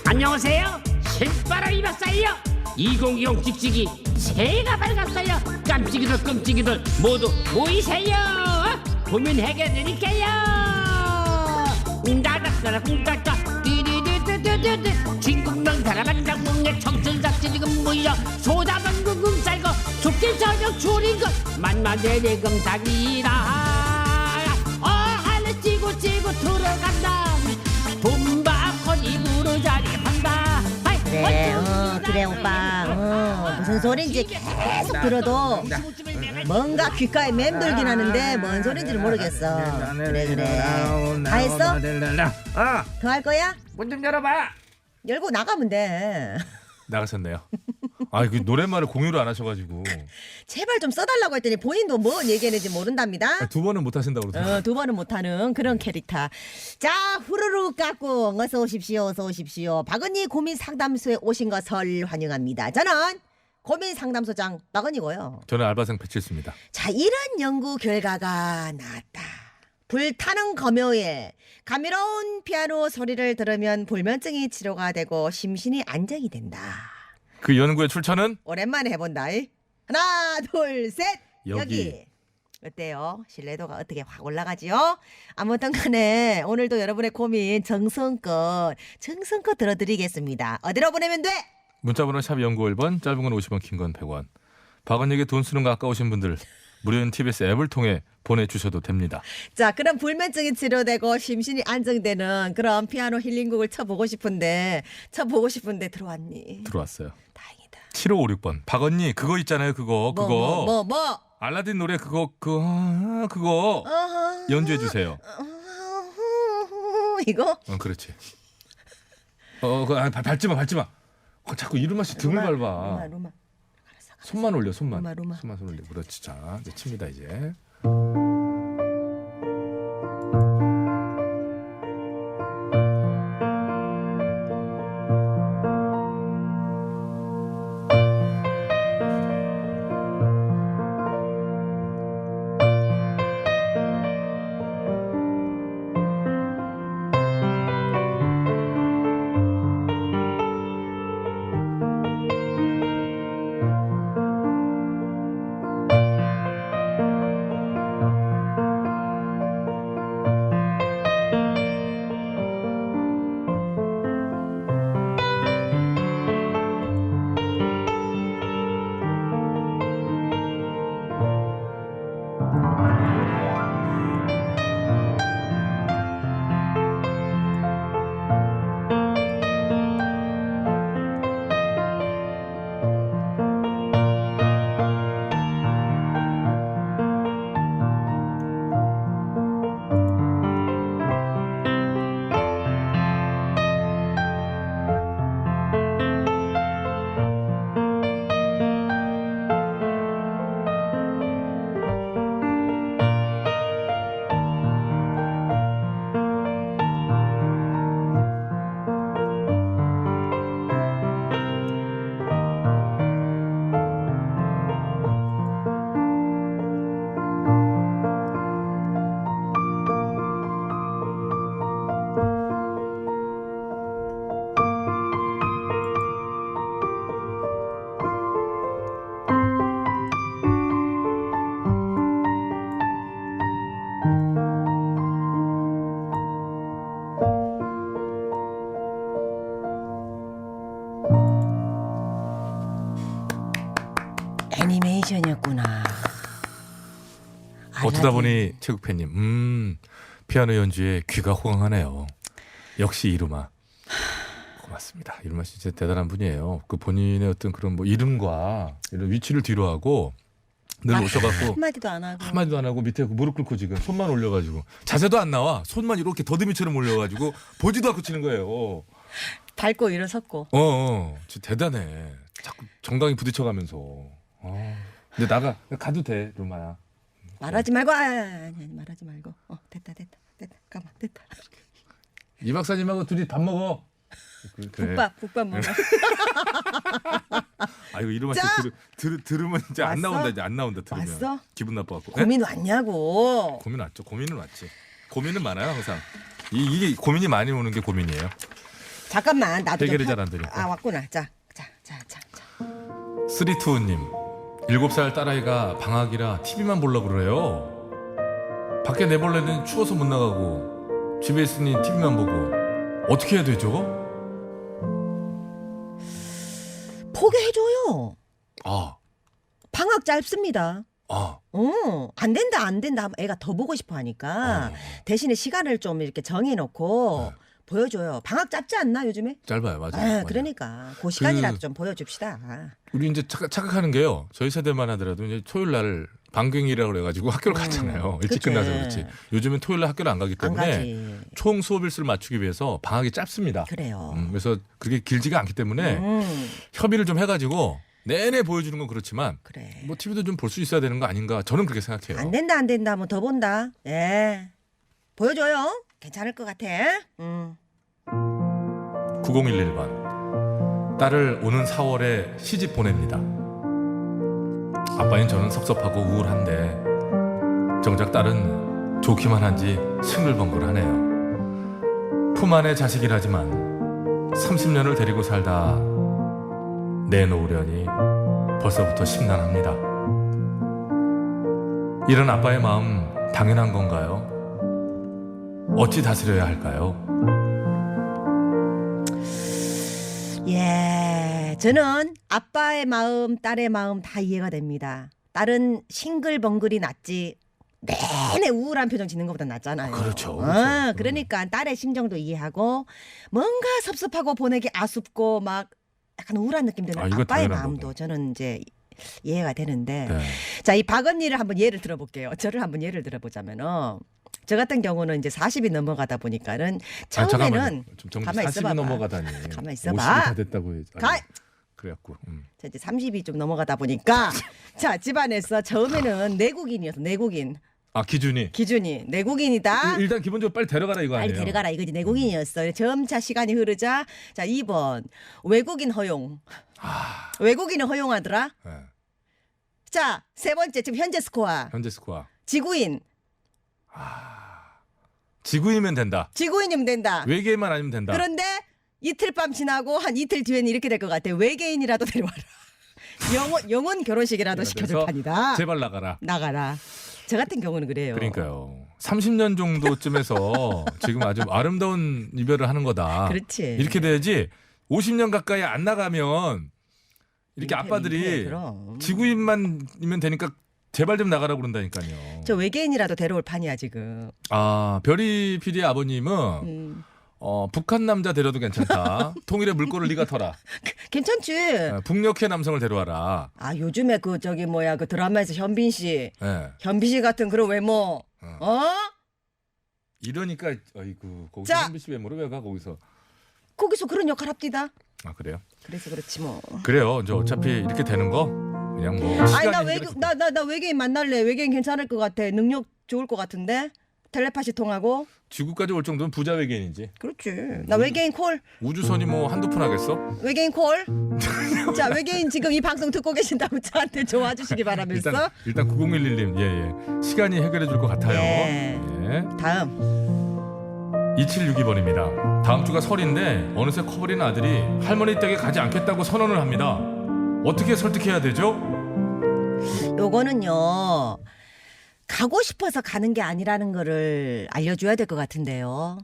S10: 안녕하세요. 신바람이 봤어요. 2020 찍찍이 새가 밝았어요. 깜찍이들 끔찍이들 모두 모이세요. 고민 해결드릴게요. 나락나라 꿍까까 띠디디디디디디 진국명 다라반장 목내 청춘잡지 지금 모여 소다만 궁궁 살고 죽기 저녁 줄인 것 만만대대 금닭이라 하늘 찌고 들어간다. 봄바콘 입으로 자리한다.
S2: 그래 오빠. 무슨 소린지 계속 들어도 뭔가 귓가에 맴돌긴 하는데 뭔 소린지를 모르겠어. 그래. 다 했어? 더 할 거야?
S10: 문 좀 열어봐.
S2: 열고 나가면 돼.
S1: 나가셨네요. 그 노랫말을 공유를 안 하셔가지고
S2: 제발 좀 써달라고 했더니 본인도 뭔 얘기했는지 모른답니다.
S1: 두 번은 못 하신다고 그러더라고요.
S2: 두 번은 못하는 그런 캐릭터. 자, 후루룩 깎고 어서 오십시오. 박언니 고민 상담소에 오신 것을 환영합니다. 저는 고민 상담소장 박언니고요.
S1: 저는 알바생 배칠수입니다.
S2: 자, 이런 연구 결과가 나왔다. 불타는 금요일 감미로운 피아노 소리를 들으면 불면증이 치료가 되고 심신이 안정이 된다.
S1: 그 연구의 출처는
S2: 오랜만에 해본다. 하나, 둘, 셋.
S1: 여기.
S2: 어때요? 신뢰도가 어떻게 확 올라가지요? 아무튼 간에 오늘도 여러분의 고민 정성껏 들어드리겠습니다. 어디로 보내면 돼?
S1: 문자번호 샵 0951번, 짧은 건 50원, 긴 건 100원. 박언니에게 돈 쓰는 거 아까우신 분들 무료인 TBS 앱을 통해 보내주셔도 됩니다.
S2: 자, 그럼 불면증이 치료되고 심신이 안정되는 그런 피아노 힐링곡을 쳐보고 싶은데 들어왔니?
S1: 들어왔어요.
S2: 다행이다.
S1: 7556번. 박언니 그거 있잖아요. 그거.
S2: 뭐?
S1: 알라딘 노래 그거 연주해 주세요.
S2: 이거?
S1: 그렇지. 밟지 마. 자꾸 이루마씨 등을 밟아.
S2: 루마.
S1: 손만 올려, 손만.
S2: 루마.
S1: 손만 올려. 그렇지. 자, 이제 칩니다 이제. 수다보니 체육팬님, 피아노 연주에 귀가 호강하네요. 역시 이루마. 고맙습니다. 이루마 씨 진짜 대단한 분이에요. 그 본인의 어떤 그런 뭐 이름과 이런 위치를 뒤로 하고 늘 오셔갖고
S2: 한마디도 안 하고.
S1: 한마디도 안 하고 밑에 그 무릎 꿇고 지금 손만 올려가지고 자세도 안 나와. 손만 이렇게 더듬이처럼 올려가지고 보지도 않고 치는 거예요.
S2: 밟고 일어섰고.
S1: 진짜 대단해. 자꾸 정강이 부딪혀가면서. 근데 가도 돼, 루마야.
S2: 말하지 말고. 아니, 말하지 말고. 됐다. 가만 됐다.
S1: 이 박사님하고 둘이 밥 먹어. 그래.
S2: 국밥 먹어.
S1: 이거 이름만 들으면 이제 안
S2: 왔어?
S1: 나온다. 이제 안 나온다. 들으면.
S2: 왔어?
S1: 기분 나빠갖고.
S2: 고민 왔냐고.
S1: 고민 왔죠. 고민은 왔지. 고민은 많아요, 항상. 이게 고민이 많이 오는 게 고민이에요.
S2: 잠깐만 나도
S1: 해결이 잘 안 되니까.
S2: 왔구나. 자.
S1: 쓰리투우님 7살 딸아이가 방학이라 TV만 보려고 그래요. 밖에 내보내는 추워서 못 나가고 집에 있으니 TV만 보고 어떻게 해야 되죠?
S2: 포기해줘요. 방학 짧습니다.
S1: 아.
S2: 안 된다 하면 애가 더 보고 싶어 하니까 대신에 시간을 좀 이렇게 정해놓고 보여줘요. 방학 짧지 않나 요즘에?
S1: 짧아요, 맞아요.
S2: 그러니까 그 시간이라도 좀 보여줍시다.
S1: 우리 이제 착각하는 게요. 저희 세대만 하더라도 이제 토요일 날 방학이라고 그래가지고 학교를 갔잖아요. 일찍
S2: 그치.
S1: 끝나서 그렇지. 요즘은 토요일 날 학교를 안 가기
S2: 안
S1: 때문에
S2: 가지.
S1: 총 수업 일수를 맞추기 위해서 방학이 짧습니다.
S2: 그래요.
S1: 그래서 그게 길지가 않기 때문에 협의를 좀 해가지고 내내 보여주는 건 그렇지만
S2: 그래.
S1: 뭐 TV도 좀 볼 수 있어야 되는 거 아닌가 저는 그렇게 생각해요.
S2: 안 된다 하면 더 본다. 예. 보여줘요. 괜찮을 것 같아.
S1: 9011번 딸을 오는 4월에 시집 보냅니다. 아빠인 저는 섭섭하고 우울한데 정작 딸은 좋기만 한지 싱글벙글하네요. 품 안의 자식이라지만 30년을 데리고 살다 내놓으려니 벌써부터 심란합니다. 이런 아빠의 마음 당연한 건가요? 어찌 다스려야 할까요?
S2: 예, 저는 아빠의 마음, 딸의 마음 다 이해가 됩니다. 딸은 싱글벙글이 낫지 내내 우울한 표정 짓는 것보다 낫잖아요.
S1: 그렇죠.
S2: 그러니까 딸의 심정도 이해하고 뭔가 섭섭하고 보내기 아쉽고 막 약간 우울한 느낌 드는
S1: 이거
S2: 아빠의
S1: 당연한
S2: 마음도
S1: 거고.
S2: 저는 이제 이해가 되는데
S1: 네.
S2: 자, 이 박언니를 한번 예를 들어볼게요. 저를 한번 예를 들어보자면은 저 같은 경우는 이제 40이 넘어가다 보니까는 처음에는 가만히
S1: 40이
S2: 있어봐봐.
S1: 넘어가다니.
S2: 가만히 있어봐.
S1: 50이 다 됐다고 해야지. 그래갖고.
S2: 자, 이제 30이 좀 넘어가다 보니까 자, 집안에서 처음에는 내국인이어서 내국인 기준이 내국인이다.
S1: 일단 기본적으로 빨리 데려가라 이거
S2: 빨리
S1: 아니에요?
S2: 데려가라 이거지. 내국인이었어. 점차 시간이 흐르자 자 2번 외국인 허용. 외국인은 허용하더라.
S1: 네.
S2: 자, 세 번째 지금 현재 스코어.
S1: 현재 스코어.
S2: 지구인.
S1: 지구이면 된다.
S2: 지구인이면 된다.
S1: 외계인만 아니면 된다.
S2: 그런데 이틀 밤 지나고 한 이틀 뒤에는 이렇게 될 것 같아. 외계인이라도 데려와라. 영혼 결혼식이라도 시켜줄 판이다.
S1: 제발 나가라.
S2: 저 같은 경우는 그래요.
S1: 그러니까요. 30년 정도쯤에서 지금 아주 아름다운 이별을 하는 거다.
S2: 그렇지.
S1: 이렇게 돼야지 50년 가까이 안 나가면 이렇게
S2: 민폐,
S1: 아빠들이
S2: 그럼.
S1: 지구인만이면 되니까 제발 좀 나가라고 그런다니까요.
S2: 저 외계인이라도 데려올 판이야 지금.
S1: 별이 PD의 아버님은 북한 남자 데려도 괜찮다. 통일의 물꼬를 네가 터라.
S2: 괜찮지.
S1: 북녘의 남성을 데려와라.
S2: 요즘에 그 드라마에서 현빈 씨 같은 그런 외모.
S1: 이러니까 거기서
S2: 자.
S1: 현빈 씨 외모를 왜 가 거기서.
S2: 거기서 그런 역할 합디다.
S1: 그래요?
S2: 그래서 그렇지 뭐.
S1: 그래요. 이제 어차피 이렇게 되는 거 그냥 뭐
S2: 아니
S1: 시간이
S2: 나 외계인 만날래. 외계인 괜찮을 것 같아. 능력 좋을 것 같은데. 텔레파시 통하고.
S1: 지구까지 올 정도는 부자 외계인이지.
S2: 그렇지. 나 외계인 콜.
S1: 우주선이 뭐 한두 푼 하겠어?
S2: 외계인 콜. 자, 외계인 지금 이 방송 듣고 계신다고 저한테 좋아해 주시기 바라면서.
S1: 일단 9011님. 예. 시간이 해결해 줄 것 같아요.
S2: 예. 다음.
S1: 2762번입니다. 다음 주가 설인데 어느새 커버린 아들이 할머니 댁에 가지 않겠다고 선언을 합니다. 어떻게 설득해야 되죠?
S2: 요거는요. 가고 싶어서 가는 게 아니라는 거를 알려줘야 될 것 같은데요.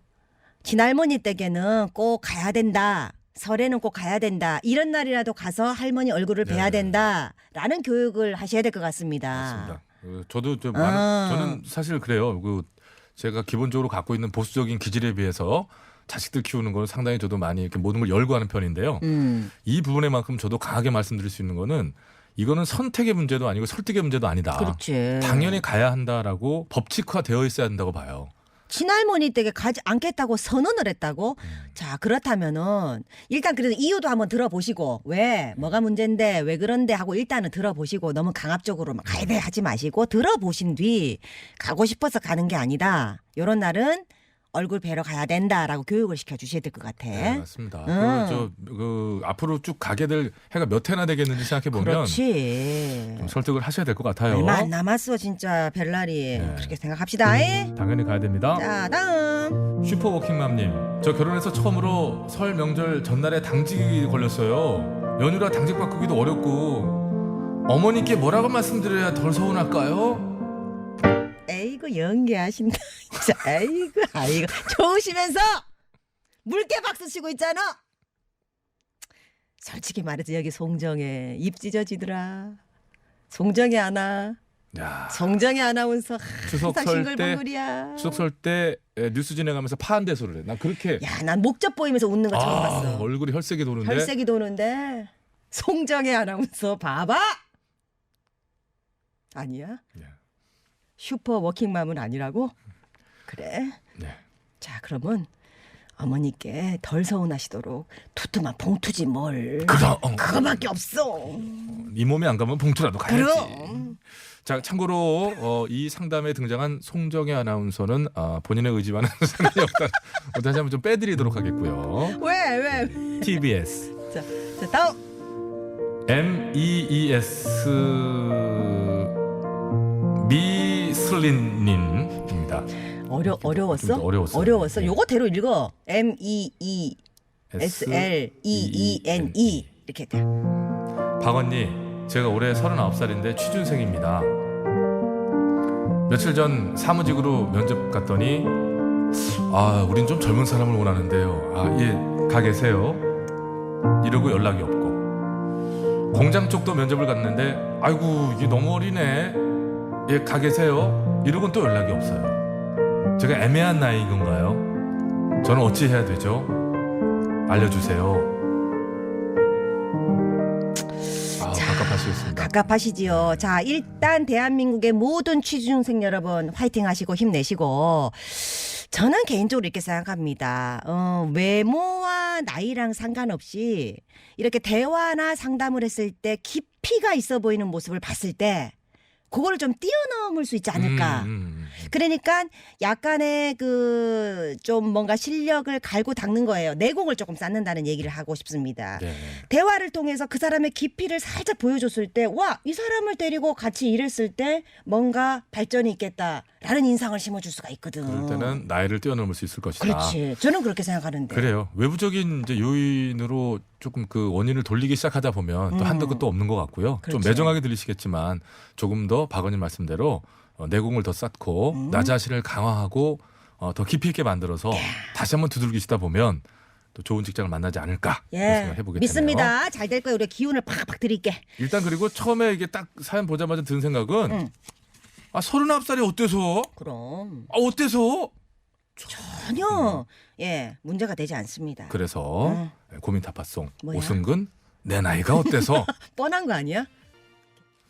S2: 친할머니 댁에는 꼭 가야 된다. 설에는 꼭 가야 된다. 이런 날이라도 가서 할머니 얼굴을 뵈야 된다라는 교육을 하셔야 될 것 같습니다.
S1: 맞습니다.
S3: 저도 좀
S2: 아.
S3: 저는 사실 그래요. 제가 기본적으로 갖고 있는 보수적인 기질에 비해서 자식들 키우는 건 상당히 저도 많이 이렇게 모든 걸 열고 하는 편인데요. 이 부분에만큼 저도 강하게 말씀드릴 수 있는 거는 이거는 선택의 문제도 아니고 설득의 문제도 아니다.
S2: 그렇지.
S3: 당연히 가야 한다라고 법칙화되어 있어야 한다고 봐요.
S2: 친할머니 댁에 가지 않겠다고 선언을 했다고? 자, 그렇다면은 일단 그래도 이유도 한번 들어보시고 왜 뭐가 문제인데 왜 그런데 하고 일단은 들어보시고 너무 강압적으로 막 가야 돼 하지 마시고 들어보신 뒤 가고 싶어서 가는 게 아니다. 요런 날은 얼굴 뵈러 가야 된다라고 교육을 시켜 주셔야 될 것 같아.
S3: 네, 맞습니다.
S2: 응.
S3: 앞으로 쭉 가게 될 해가 몇 해나 되겠는지 생각해 보면
S2: 그렇지.
S3: 좀 설득을 하셔야 될 것 같아요.
S2: 얼마 안 남았어 진짜 별날이.
S3: 네.
S2: 그렇게 생각합시다.
S3: 당연히 가야 됩니다.
S2: 자, 다음.
S3: 슈퍼워킹맘님, 저 결혼해서 처음으로 설 명절 전날에 당직이 걸렸어요. 연휴라 당직 바꾸기도 어렵고 어머니께 뭐라고 말씀드려야 덜 서운할까요?
S2: 에이구 연기하신다. 진짜 아이고 좋으시면서 물개 박수 치고 있잖아. 솔직히 말해서 여기 송정에 입 찢어지더라. 송정에 아나.
S3: 야,
S2: 송정에 아나운서
S3: 추석
S2: 항상
S3: 설 때
S2: 싱글벙글이야.
S3: 추석 설 때 뉴스 진행하면서 파한대소를 해. 난 그렇게
S2: 야, 난 목젖 보이면서 웃는 거 처음 봤어.
S3: 얼굴이 혈색이 도는데.
S2: 혈색이 도는데 송정에 아나운서 봐봐. 아니야?
S3: 예.
S2: 슈퍼 워킹맘은 아니라고? 그래?
S3: 네.
S2: 자, 그러면 어머니께 덜 서운하시도록 두툼한 봉투지 뭘. 그거밖에 없어.
S3: 이 몸이 안 가면 봉투라도 가야지.
S2: 그럼.
S3: 자, 참고로 이 상담에 등장한 송정혜 아나운서는 본인의 의지와는 상관이 없다. 다시 한번 좀 빼드리도록 하겠고요.
S2: 왜?
S3: TBS
S2: 자, 다음.
S3: MEES 미슬린님입니다.
S2: 어려웠어?
S3: 좀 어려웠어요.
S2: 어려웠어.
S3: 네.
S2: 요거대로 읽어. MEESLEENE 이렇게 돼.
S3: 박언니, 제가 올해 39살인데 취준생입니다. 며칠 전 사무직으로 면접 갔더니 우린 좀 젊은 사람을 원하는데요. 예, 가 계세요. 이러고 연락이 없고, 공장 쪽도 면접을 갔는데 아이고 이게 너무 어리네. 예, 가 계세요. 이러고는 또 연락이 없어요. 제가 애매한 나이인 건가요? 저는 어찌 해야 되죠? 알려주세요. 갑갑하시겠습니다.
S2: 갑갑하시지요. 자, 일단 대한민국의 모든 취준생 여러분 화이팅 하시고 힘내시고, 저는 개인적으로 이렇게 생각합니다. 외모와 나이랑 상관없이 이렇게 대화나 상담을 했을 때 깊이가 있어 보이는 모습을 봤을 때 그거를 좀 뛰어넘을 수 있지 않을까. 그러니까 약간의 좀 뭔가 실력을 갈고 닦는 거예요. 내공을 조금 쌓는다는 얘기를 하고 싶습니다.
S3: 네.
S2: 대화를 통해서 그 사람의 깊이를 살짝 보여줬을 때, 와, 이 사람을 데리고 같이 일했을 때 뭔가 발전이 있겠다라는 인상을 심어줄 수가 있거든.
S3: 그럴 때는 나이를 뛰어넘을 수 있을 것이다.
S2: 그렇지. 저는 그렇게 생각하는데.
S3: 그래요. 외부적인 이제 요인으로 조금 그 원인을 돌리기 시작하다 보면 또 한도 끝도 없는 것 같고요. 좀
S2: 그렇죠.
S3: 매정하게 들리시겠지만 조금 더 박언님 말씀대로 내공을 더 쌓고 나 자신을 강화하고 더 깊이 있게 만들어서 다시 한번 두들기시다 보면 또 좋은 직장을 만나지 않을까 생각해보게 되네요.
S2: 믿습니다. 잘 될 거예요. 우리가 기운을 팍팍 드릴게.
S3: 일단 그리고 처음에 이게 딱 사연 보자마자 든 생각은 39살이 어때서?
S2: 그럼
S3: 어때서?
S2: 전혀 문제가 되지 않습니다.
S3: 그래서 고민 타파송
S2: 뭐야?
S3: 오승근 내 나이가 어때서?
S2: 뻔한 거 아니야?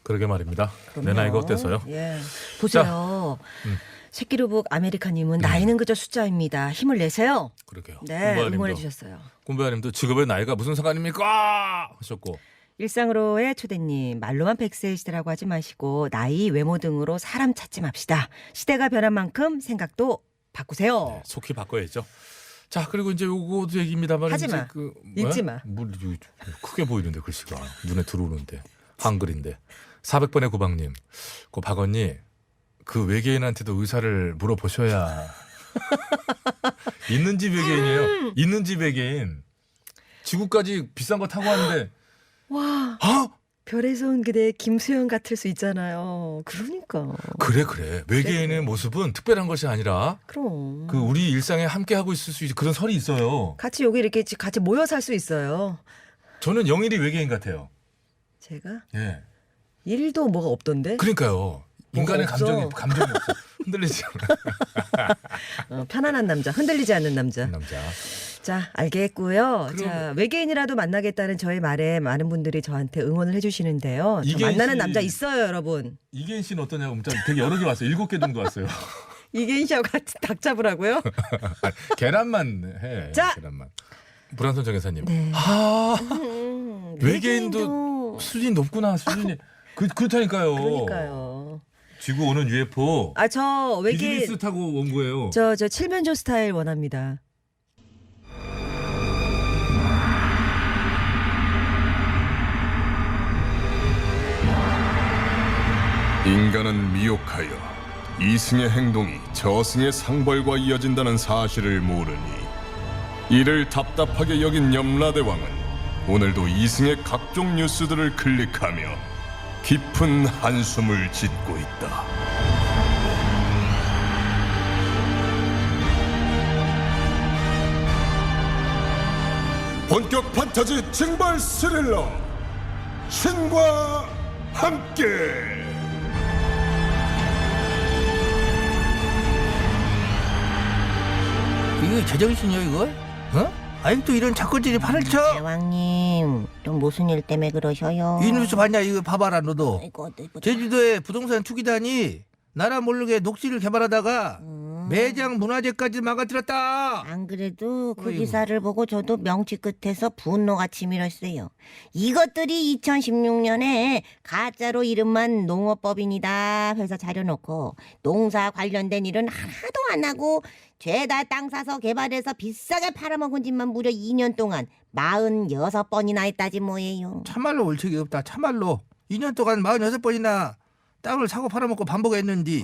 S3: 그러게 말입니다.
S2: 그럼요.
S3: 내 나이가 어때서요?
S2: 예. 보세요. 새끼루북 아메리카님은 나이는 그저 숫자입니다. 힘을 내세요.
S3: 그러게요.
S2: 네, 응원해 주셨어요.
S3: 꿈바야님도 직업의 나이가 무슨 상관입니까? 하셨고.
S2: 일상으로의 초대님, 말로만 100세의 시대라고 하지 마시고 나이, 외모 등으로 사람 찾지 맙시다. 시대가 변한 만큼 생각도 바꾸세요.
S3: 네, 속히 바꿔야죠. 자, 그리고 이제 요거도 얘기입니다만
S2: 하지 마. 읽지 마.
S3: 크게 보이는데 글씨가 눈에 들어오는데 한글인데 400번의 구박님, 그 박언니 그 외계인한테도 의사를 물어보셔야 있는 집 외계인이에요. 있는 집 외계인. 지구까지 비싼 거 타고 왔는데
S2: 와, 별에서 온 그대 김수영 같을 수 있잖아요. 그러니까.
S3: 그래. 외계인의 모습은 특별한 것이 아니라
S2: 그럼.
S3: 그 우리 일상에 함께 하고 있을 수 있는 그런 설이 있어요.
S2: 같이 여기 이렇게 같이 모여 살 수 있어요.
S3: 저는 영일이 외계인 같아요.
S2: 제가
S3: 예.
S2: 일도 뭐가 없던데.
S3: 그러니까요.
S1: 인간의
S2: 없어.
S1: 감정이 없어. 흔들리지 않아.
S2: 편안한 남자, 흔들리지 않는 남자.
S1: 남자.
S2: 자, 알겠고요.
S1: 그럼-
S2: 자, 외계인이라도 만나겠다는 저의 말에 많은 분들이 저한테 응원을 해주시는데요. 저
S1: 이계인
S2: 만나는
S1: 씨-
S2: 남자 있어요, 여러분.
S1: 이계인 씨는 어떠냐고 문자 되게 여러 개 왔어요. 7개 정도 왔어요.
S2: 이계인 씨하고 같이 닭 잡으라고요?
S1: 아니, 계란만 해.
S2: 자.
S1: 계란만. 불안선 정혜사님.
S2: 네.
S1: 아, 외계인도
S2: 외계인도
S1: 수준이 높구나. 수준이. 그렇다니까요.
S2: 그러니까요.
S1: 지구 오는 UFO.
S2: 아, 저 외계인
S1: 비즈니스 타고 온 거예요.
S2: 저 칠면조 스타일 원합니다.
S11: 인간은 미혹하여 이승의 행동이 저승의 상벌과 이어진다는 사실을 모르니 이를 답답하게 여긴 염라대왕은 오늘도 이승의 각종 뉴스들을 클릭하며 깊은 한숨을 짓고 있다. 본격 판타지 징벌 스릴러 신과 함께.
S5: 이거 제정신이야 이거? 어? 아직도 이런 작걸질이 판을 쳐?
S12: 대왕님 또 무슨 일 때문에 그러셔요?
S5: 이 뉴스 봤냐? 이거 봐봐라 너도.
S12: 아이고, 어디 보자.
S5: 제주도에 부동산 투기단이 나라 모르게 녹지를 개발하다가 매장 문화재까지 망가뜨렸다.
S12: 안 그래도 그
S5: 어이구.
S12: 기사를 보고 저도 명치 끝에서 분노가 치밀었어요. 이것들이 2016년에 가짜로 이름만 농어법인이다 회사 차려놓고 농사 관련된 일은 하나도 안 하고 죄다 땅 사서 개발해서 비싸게 팔아먹은 짓만 무려 2년 동안 46번이나 했다지 뭐예요.
S5: 참말로 올책이 없다. 참말로 2년 동안 46번이나 땅을 사고 팔아먹고 반복했는데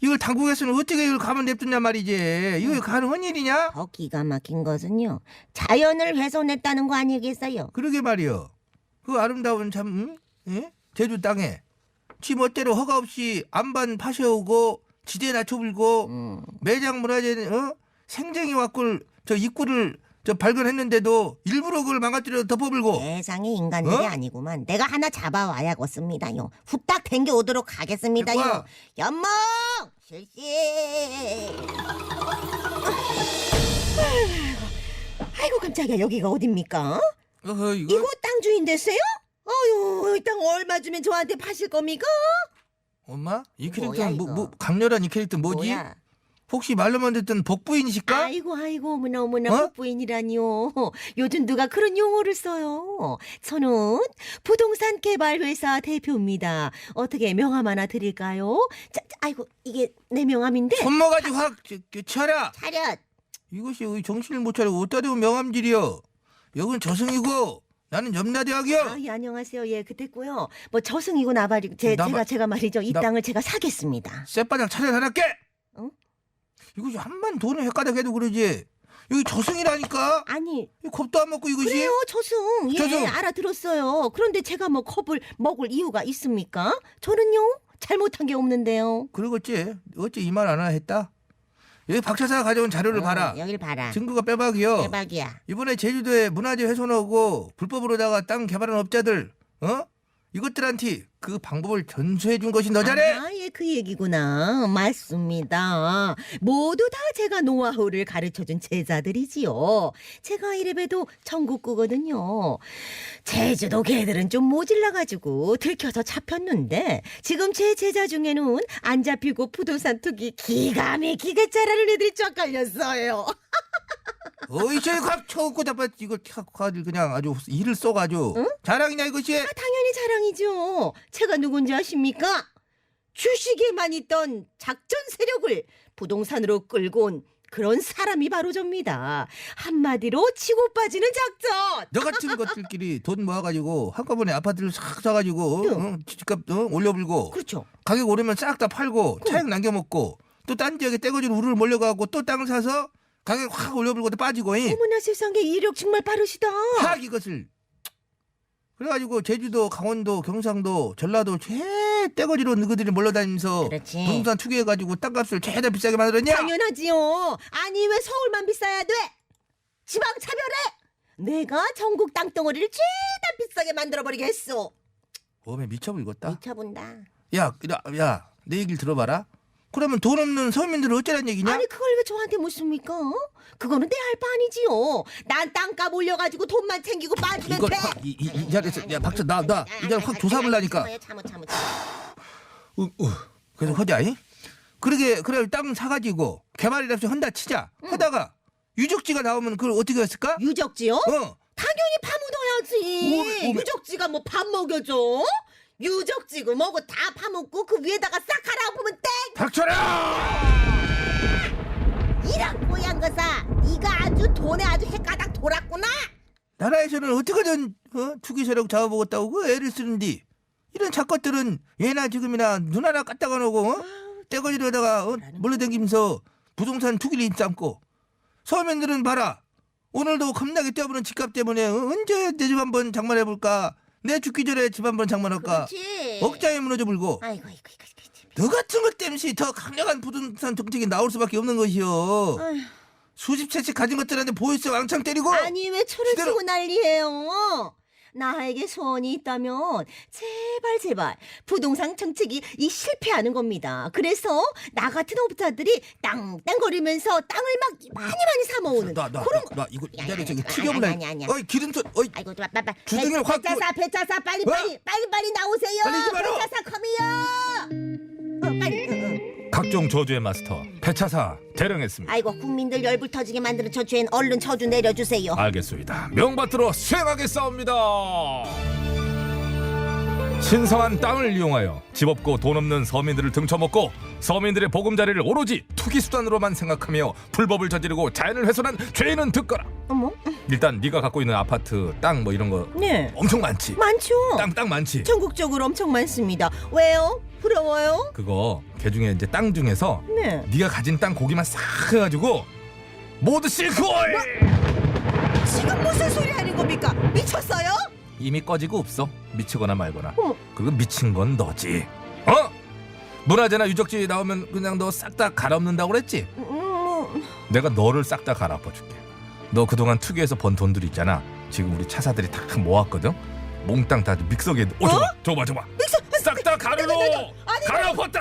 S5: 이걸 당국에서는 어떻게 이걸 가만 냅두냐 말이지. 이거 가능한 일이냐?
S12: 더 기가 막힌 것은요. 자연을 훼손했다는 거 아니겠어요?
S5: 그러게 말이여. 그 아름다운 참 예? 제주 땅에 지 멋대로 허가 없이 안반 파셔오고 지대 낮춰불고 매장 문화재 생쟁이 왁굴 저 입구를 저 발견했는데도 일부러 그걸 망가뜨려 덮어불고.
S12: 세상에 인간들이 아니구만. 내가 하나 잡아와야겠습니다요. 후딱 댕겨 오도록 하겠습니다요.
S5: 됐고.
S12: 연몽 실시. 아이고 깜짝이야. 여기가 어딥니까?
S5: 이거
S12: 이곳 땅 주인 됐어요? 어휴, 이 땅 얼마 주면 저한테 파실 겁니까?
S5: 엄마? 이
S12: 뭐야,
S5: 캐릭터는
S12: 이거?
S5: 강렬한 이 캐릭터 뭐지?
S12: 뭐야?
S5: 혹시 말로만 듣던 복부인이실까?
S12: 아이고 어머나 어머나
S5: 어?
S12: 복부인이라니요. 요즘 누가 그런 용어를 써요. 저는 부동산 개발 회사 대표입니다. 어떻게 명함 하나 드릴까요? 아이고 이게 내 명함인데.
S5: 손모가지 확 쳐라.
S12: 차렷.
S5: 이것이 우리 정신을 못 차리고 어디다 대고 명함질이여. 여긴 저승이고 나는 염라대왕이여.
S12: 아, 예, 안녕하세요. 예, 그랬고요. 뭐 저승이고 나발이고 제가 말이죠. 이
S5: 나-
S12: 땅을 제가 사겠습니다.
S5: 쌔바닥 차려놔할게.
S12: 응?
S5: 이것이 한만 돈을 헷가닥해도 그러지. 여기 저승이라니까.
S12: 아니
S5: 이 겁도 안 먹고 이것이.
S12: 그래요 저승. 예,
S5: 저승.
S12: 알아들었어요. 그런데 제가 뭐 겁을 먹을 이유가 있습니까? 저는요 잘못한 게 없는데요.
S5: 그러겠지. 어찌 이 말 안 하나 했다. 여기 박 차사가 가져온 자료를 봐라.
S12: 여길 봐라.
S5: 증거가 빼박이여.
S12: 대박이야.
S5: 이번에 제주도에 문화재 훼손하고 불법으로다가 땅 개발한 업자들 이것들한테 그 방법을 전수해 준 것이 너자네.
S12: 아, 예, 그 얘기구나. 맞습니다. 모두 다 제가 노하우를 가르쳐준 제자들이지요. 제가 이래봬도 전국구거든요. 제주도 개들은 좀 모질라가지고 들켜서 잡혔는데 지금 제 제자 중에는 안 잡히고 부동산 투기 기가 막히게 잘하는 애들이 쫙 깔렸어요.
S5: 어이 저기 확 쳐갖고 잡아 이거 가지고 그냥 아주 일을 쏘가지고 자랑이냐 이것이.
S12: 당연히 자랑이죠. 제가 누군지 아십니까? 주식에만 있던 작전 세력을 부동산으로 끌고 온 그런 사람이 바로 접니다. 한마디로 치고 빠지는 작전.
S5: 너 같은 것들끼리 돈 모아가지고 한꺼번에 아파트를 싹 사가지고 집값 올려불고
S12: 그렇죠.
S5: 가격 오르면 싹 다 팔고 차익 남겨먹고 또 딴 지역에 떼거지로 우르르 몰려가고 또 땅을 사서 가격 확 올려불고 또 빠지고
S12: 어머나 세상에 이력 정말 빠르시다.
S5: 확 이것을 그래가지고 제주도 강원도 경상도 전라도 최 떼거지로 너희들이 몰려다니면서
S12: 그렇지.
S5: 부동산 투기해가지고 땅값을 최대 비싸게 만들었냐.
S12: 당연하지요. 아니 왜 서울만 비싸야 돼? 지방 차별해. 내가 전국 땅덩어리를 죄다 비싸게 만들어버리게 했어.
S5: 몸에 미쳐불겠다.
S12: 미쳐본다.
S5: 야 내 얘기를 들어봐라. 그러면 돈 없는 서민들은 어쩌란 얘기냐?
S12: 아니 그걸 왜 저한테 묻습니까? 그거는 내 할 바 아니지요. 난 땅값 올려가지고 돈만 챙기고 빠지면
S5: 이거
S12: 돼.
S5: 이 자리에서 야 박사 나 이 자리 확 조사하려니까.
S12: 참어.
S5: 그래서 허자이. 그러게 그래 땅 사가지고 개발이라서 한다 치자. 하다가 유적지가 나오면 그걸 어떻게 했을까?
S12: 유적지요? 당연히 파 묻어야지.
S5: 오메.
S12: 유적지가 뭐 밥 먹여줘? 유적지고 뭐고 다 파먹고 그 위에다가 싹 갈아엎으면 땡!
S5: 닥쳐라!
S12: 이런 뽀얀 거사 네가 아주 돈에 아주 헷가닥 돌았구나.
S5: 나라에서는 어떻게든 투기 세력 잡아보겠다고 그 애를 쓰는디 이런 작것들은 예나 지금이나 눈 하나 깠다가 놓고 떼거지로다가 몰려다니면서 부동산 투기를 입삼고 서민들은 봐라 오늘도 겁나게 뛰어보는 집값 때문에 언제 내 집 한번 장만해볼까 내 죽기 전에 집 한번 장만할까
S12: 그렇지.
S5: 억장에 무너져 불고
S12: 아이고.
S5: 너 같은 것 때문에 더 강력한 부동산 정책이 나올 수밖에 없는 것이요.
S12: 아휴.
S5: 수십 채씩 가진 것들한테 보이스 왕창 때리고
S12: 아니 왜 초를
S5: 시대로-
S12: 치고 난리해요? 나에게 소원이 있다면 제발 부동산 정책이 이 실패하는 겁니다. 그래서 나 같은 업자들이 땅땅거리면서 땅을 많이 사 모으는
S5: 나 이거 이 자리에 저기 튀겨볼래.
S12: 아니야.
S5: 어이 기름소 어이
S12: 아이고 빨리
S5: 주둥이를 확
S12: 배짜사 빨리 나오세요.
S5: 빨리 이리 와라.
S12: 배짜사 컴이요. 빨리.
S1: 각종 저주의 마스터 배차사 대령했습니다.
S12: 아이고 국민들 열불 터지게 만드는 저 죄는 얼른 저주 내려주세요.
S1: 알겠습니다. 명받들어 수행하겠사옵니다. 신성한 땅을 이용하여 집 없고 돈 없는 서민들을 등쳐먹고 서민들의 보금자리를 오로지 투기 수단으로만 생각하며 불법을 저지르고 자연을 훼손한 죄인은 듣거라.
S12: 어머.
S1: 일단 네가 갖고 있는 아파트 땅 뭐 이런 거
S12: 네.
S1: 엄청 많지.
S12: 많죠.
S1: 땅 많지.
S12: 전국적으로 엄청 많습니다. 왜요? 부러워요?
S1: 그거 개 중에 이제 땅 중에서
S12: 네.
S1: 네가 가진 땅 고기만 싹 해가지고 모두 실크오일.
S2: 지금 무슨 소리 하는 겁니까? 미쳤어요?
S1: 이미 꺼지고 없어. 미치거나 말거나.
S12: 어머.
S1: 그리고 미친 건 너지. 문화재나 유적지 나오면 그냥 너 싹 다 갈아엎는다고 그랬지? 내가 너를 싹 다 갈아엎어줄게. 너 그동안 투기해서 번 돈들 있잖아. 지금 우리 차사들이 다 모았거든. 몽땅 다 믹서기에 저거 봐. 싹 다 가루로 갈아엎었다.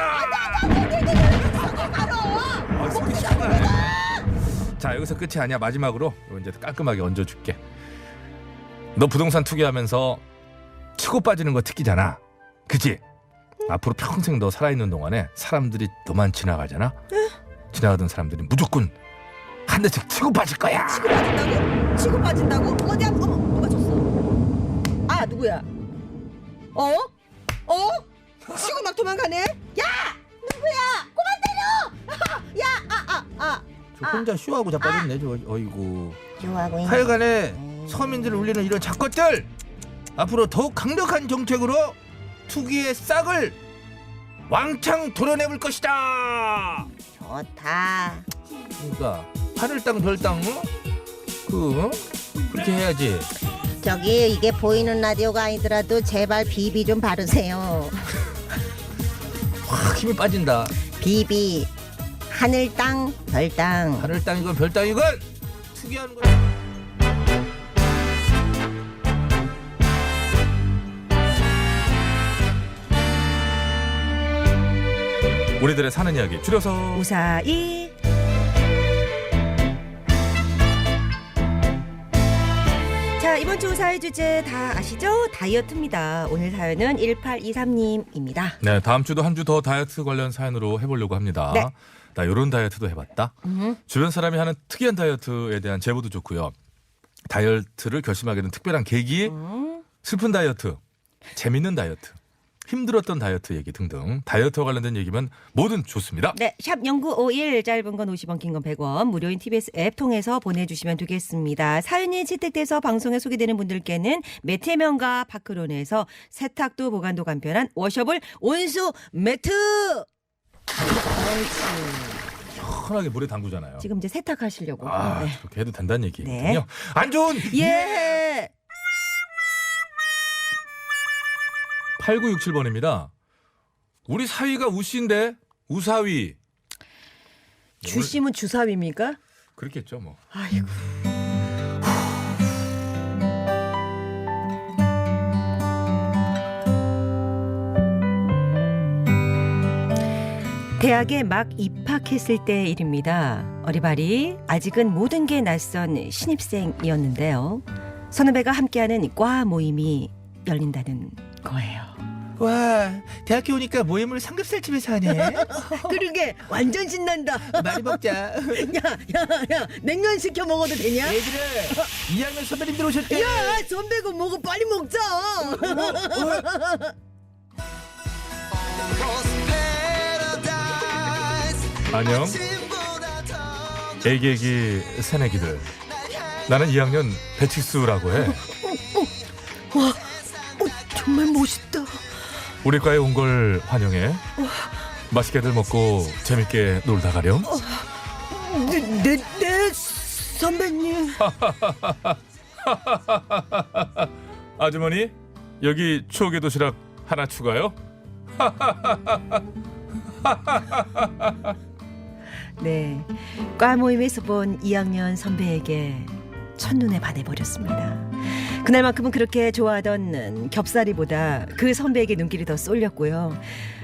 S1: 자 여기서 끝이 아니야. 마지막으로 이제 깔끔하게 얹어줄게. 너 부동산 투기하면서 치고 빠지는 거 특기잖아. 그치? 앞으로 평생 너 살아있는 동안에 사람들이 너만 지나가잖아. 지나가던 사람들이 무조건 한 대씩 치고 빠질 거야.
S2: 치고 빠진다고? 어디 어머 누가 줬어? 아 누구야? 치고 막 도망가네? 야 누구야? 그만 때려!
S5: 저 혼자 쇼하고 자빠졌네. 저 어이구.
S12: 좋아하고 있는.
S5: 하여간에 서민들을 울리는 이런 작것들 앞으로 더욱 강력한 정책으로 투기의 싹을 왕창 도려내볼 것이다.
S12: 좋다.
S5: 그러니까 하늘 땅 별 땅 그렇게 해야지.
S12: 저기 이게 보이는 라디오가 아니더라도 제발 비비 좀 바르세요.
S5: 확 힘이 빠진다.
S12: 비비. 하늘 땅, 별 땅.
S5: 하늘 땅이건 별 땅이건 투기하는 거야.
S1: 우리들의 사는 이야기 줄여서
S2: 우사이. 자 이번 주 우사의 주제 다 아시죠? 다이어트입니다. 오늘 사연은 1823님입니다.
S1: 네 다음 주도 한 주 더 다이어트 관련 사연으로 해보려고 합니다.
S2: 네.
S1: 나 이런 다이어트도 해봤다. 주변 사람이 하는 특이한 다이어트에 대한 제보도 좋고요. 다이어트를 결심하게 된 특별한 계기, 슬픈 다이어트, 재밌는 다이어트, 힘들었던 다이어트 얘기 등등 다이어트와 관련된 얘기면 뭐든 좋습니다.
S2: 네, 샵 0951 짧은 건 50원, 긴 건 100원, 무료인 TBS 앱 통해서 보내주시면 되겠습니다. 사연이 채택돼서 방송에 소개되는 분들께는 매트의 명가 파크론에서 세탁도 보관도 간편한 워셔블 온수 매트.
S1: 편하게 물에 담그잖아요.
S2: 지금 이제 세탁하시려고.
S1: 아
S2: 네.
S1: 그렇게 해도 된다는 얘기거든요.
S2: 네.
S1: 안 좋은
S2: 예.
S1: 8967번입니다. 우리 사위가 우씨인데 우사위.
S2: 주심은 주사위입니까?
S1: 그렇겠죠 뭐.
S2: 아이고. 대학에 막 입학했을 때 일입니다. 어리바리 아직은 모든 게 낯선 신입생이었는데요. 선후배가 함께하는 과 모임이 열린다는 거예요.
S5: 와, 대학교 오니까 모임을 삼겹살 집에서 하네.
S12: 그러게 완전 신난다.
S5: 많이 먹자.
S12: 야 냉면 시켜 먹어도 되냐?
S5: 얘들아, 2학년 선배님들 오셨대.
S12: 야 선배고 뭐고 빨리 먹자.
S1: 안녕. 애기애기 새내기들. 나는 2학년 배치수라고 해.
S12: 정말 멋있다.
S1: 우리 과에 온 걸 환영해. 맛있게들 먹고 재밌게 놀다 가렴.
S12: 네 선배님.
S1: 아주머니, 여기 추억의 도시락 하나 추가요.
S2: 네, 과 모임에서 본 2학년 선배에게 첫눈에 반해버렸습니다. 그날만큼은 그렇게 좋아하던 겹살이보다 그 선배에게 눈길이 더 쏠렸고요.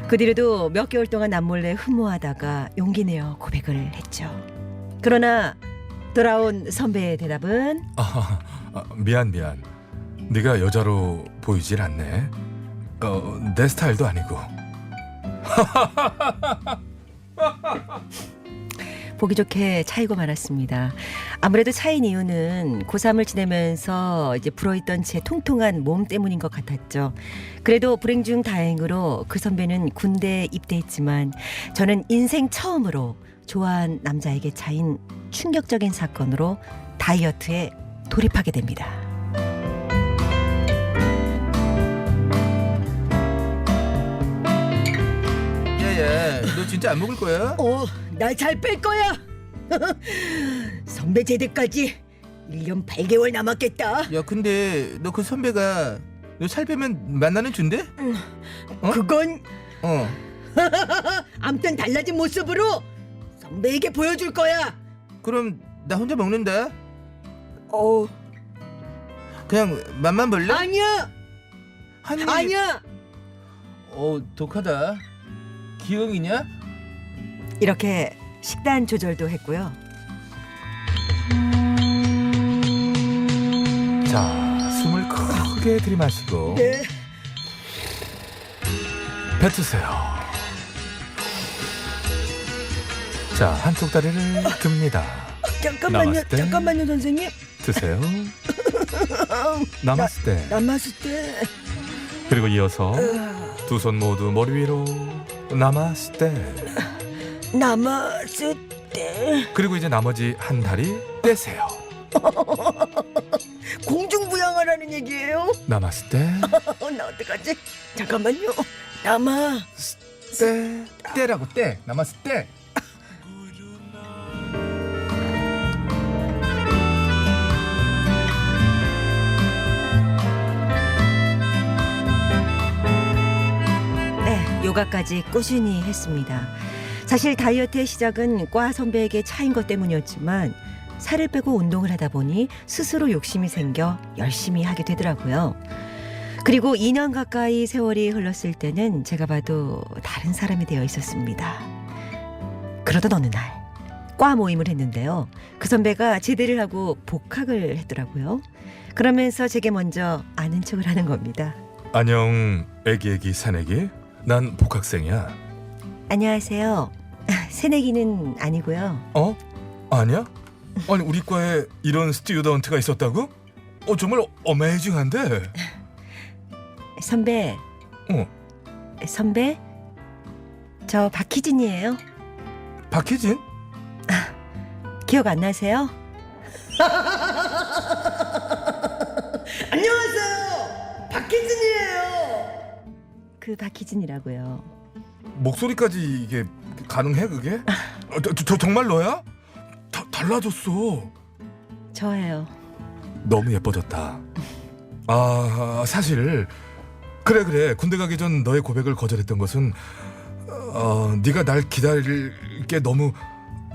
S2: 그 뒤로도 몇 개월 동안 남몰래 흠모하다가 용기 내어 고백을 했죠. 그러나 돌아온 선배의 대답은
S1: 미안. 네가 여자로 보이질 않네. 내 스타일도 아니고.
S2: 보기 좋게 차이고 말았습니다. 아무래도 차인 이유는 고3을 지내면서 이제 불어있던 제 통통한 몸 때문인 것 같았죠. 그래도 불행 중 다행으로 그 선배는 군대에 입대했지만 저는 인생 처음으로 좋아한 남자에게 차인 충격적인 사건으로 다이어트에 돌입하게 됩니다.
S5: 야야, 너 진짜 안 먹을 거야?
S12: 나 잘 뺄 거야. 선배 제대까지 1년 8개월 남았겠다.
S5: 야, 근데 너 그 선배가 너 살 빼면 만나는 준대?
S12: 그건
S5: 어.
S12: 암튼 달라진 모습으로 선배에게 보여줄 거야.
S5: 그럼 나 혼자 먹는다.
S12: 어
S5: 그냥 맛만 볼래?
S12: 아니야.
S5: 한 입.
S12: 아니야.
S5: 독하다. 기억이냐?
S2: 이렇게 식단 조절도 했고요.
S1: 자, 숨을 크게 들이마시고
S12: 네.
S1: 뱉으세요. 자, 한쪽 다리를 듭니다. 나마스테.
S12: 잠깐만요 선생님.
S1: 드세요. 나마스테.
S12: 남았을
S1: 그리고 이어서 두 손 모두 머리 위로 나마스테.
S12: 남았을 때
S1: 그리고 이제 나머지 한 다리 떼세요.
S12: 공중부양하라는 얘기예요?
S1: 나마스테.
S12: 나 어떡하지? 잠깐만요. 남아.
S5: 떼라고 떼. 남았을 때.
S2: 네, 요가까지 꾸준히 했습니다. 사실 다이어트의 시작은 과 선배에게 차인 것 때문이었지만 살을 빼고 운동을 하다 보니 스스로 욕심이 생겨 열심히 하게 되더라고요. 그리고 2년 가까이 세월이 흘렀을 때는 제가 봐도 다른 사람이 되어 있었습니다. 그러던 어느 날 과 모임을 했는데요. 그 선배가 제대를 하고 복학을 했더라고요. 그러면서 제게 먼저 아는 척을 하는 겁니다.
S1: 안녕, 애기 새내기. 난 복학생이야.
S2: 안녕하세요. 새내기는 아니고요.
S1: 아니야? 아니, 우리 과에 이런 스튜던트가 있었다고? 정말 어메이징한데.
S2: 선배. 선배? 저 박희진이에요.
S1: 박희진?
S2: 기억 안 나세요?
S12: 안녕하세요. 박희진이에요.
S2: 그 박희진이라고요.
S1: 목소리까지 이게 가능해 그게? 저 정말 너야? 달라졌어.
S2: 저예요.
S1: 너무 예뻐졌다. 사실 그래 군대 가기 전 너의 고백을 거절했던 것은 네가 날 기다릴 게 너무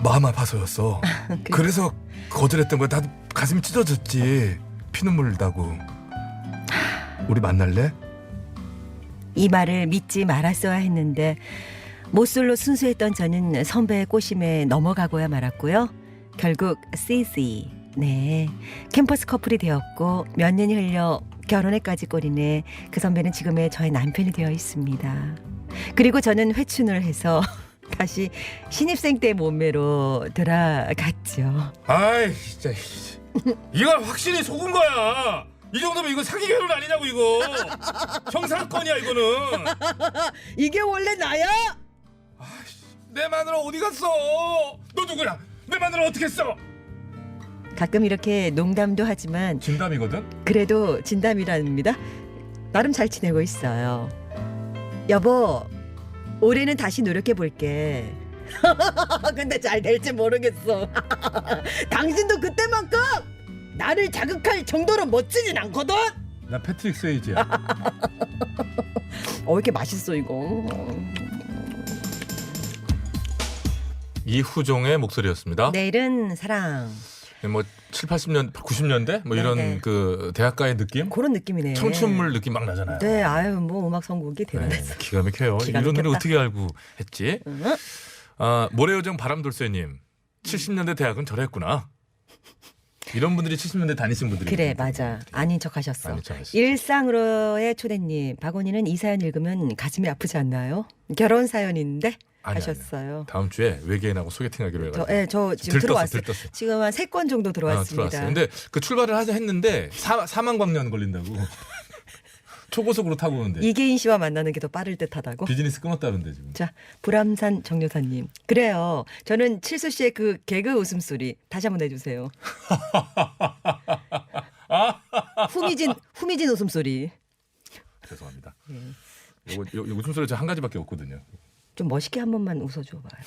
S1: 마음 아파서였어. 그래서 거절했던 거야. 나도 가슴이 찢어졌지. 피눈물 나고. 우리 만날래?
S2: 이 말을 믿지 말았어야 했는데 모쏠로 순수했던 저는 선배의 꼬심에 넘어가고야 말았고요. 결국 CC, 네, 캠퍼스 커플이 되었고 몇 년이 흘려 결혼에까지 꼬리네 그 선배는 지금의 저의 남편이 되어 있습니다. 그리고 저는 회춘을 해서 다시 신입생 때 몸매로 돌아갔죠.
S3: 아이 진짜 이걸 확실히 속은 거야. 이 정도면 이거 사기 결혼 아니냐고 이거. 형사건이야 이거는.
S2: 이게 원래 나야?
S3: 내 마누라 어디 갔어? 너 누구야? 내 마누라 어떻게 했어?
S2: 가끔 이렇게 농담도 하지만
S3: 진담이거든.
S2: 그래도 진담이랍니다. 나름 잘 지내고 있어요. 여보, 올해는 다시 노력해 볼게. 근데 잘 될지 모르겠어. 당신도 그때만큼 나를 자극할 정도로 멋지진 않거든.
S3: 나 패트릭 스웨이지야.
S2: 이렇게 맛있어 이거.
S1: 이후종의 목소리였습니다.
S2: 내일은 사랑.
S1: 뭐 7, 80년, 90년대 뭐 이런
S2: 네네.
S1: 그 대학가의 느낌?
S2: 그런 느낌이네.
S1: 청춘물 느낌 막 나잖아요.
S2: 네, 아유 뭐 음악 선곡이
S1: 네,
S2: 대단했어.
S1: 기가 막혀요.
S2: 기가
S1: 이런 노래
S2: 막혔다.
S1: 어떻게 알고 했지?
S2: 응?
S1: 모래요정 바람돌쇠님 70년대 대학은 저랬구나. 이런 분들이 70년대 다니신 분들이
S2: 그래 맞아. 아닌 척 하셨어.
S1: 아닌 척 하시죠.
S2: 일상으로의 초대님, 박원희는 이 사연 읽으면 가슴이 아프지 않나요? 결혼 사연인데 하셨어요.
S1: 다음 주에 외계인하고 소개팅하기로 해가지고.
S2: 저 지금 들어왔어요.
S1: 들떴어.
S2: 지금 한 3건 정도 들어왔습니다.
S1: 들어왔어요. 근데 그 출발을 하자 했는데 사망광년 걸린다고. 초고속으로 타고 오는데.
S2: 이계인 씨와 만나는 게 더 빠를 듯하다고.
S1: 비즈니스 끊었다는데 지금.
S2: 자, 불암산 정여사님. 그래요. 저는 칠수 씨의 그 개그 웃음소리 다시 한번 내주세요. 후미진 웃음소리.
S1: 죄송합니다. 요 웃음소리 저 한 가지밖에 없거든요.
S2: 좀 멋있게 한 번만 웃어줘봐요.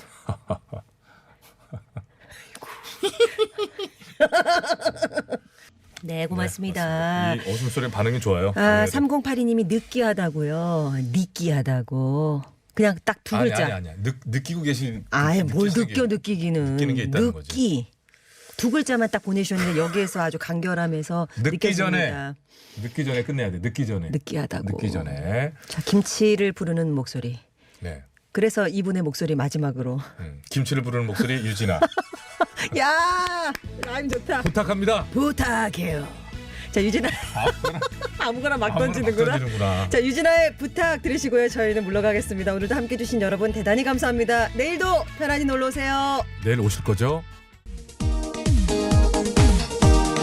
S2: 네, 고맙습니다.
S1: 이 웃음소리 반응이 좋아요.
S2: 아,
S1: 네.
S2: 3082님이 느끼하다고요. 느끼하다고. 그냥 딱 두 글자.
S1: 아니야. 느끼고 계신.
S2: 아예 뭘
S1: 느끼시는
S2: 느껴
S1: 게-
S2: 느끼기는.
S1: 느끼는 게 있다는 거지.
S2: 느끼. 두 글자만 딱 보내주셨는데 여기에서 아주 간결하면서
S1: 늦기 전에.
S2: 느껴집니다.
S1: 늦기 전에 끝내야 돼. 늦기 전에.
S2: 느끼하다고.
S1: 늦기 전에.
S2: 자, 김치를 부르는 목소리.
S1: 네.
S2: 그래서 이분의 목소리 마지막으로.
S1: 김치를 부르는 목소리 유진아.
S2: 야, 라임 좋다.
S1: 부탁합니다.
S2: 부탁해요. 자, 유진아. 아무거나 막
S1: 아무나
S2: 던지는구나.
S1: 막 던지는구나.
S2: 자, 유진아의 부탁 들으시고요. 저희는 물러가겠습니다. 오늘도 함께 해주신 여러분 대단히 감사합니다. 내일도 편안히 놀러 오세요.
S1: 내일 오실 거죠?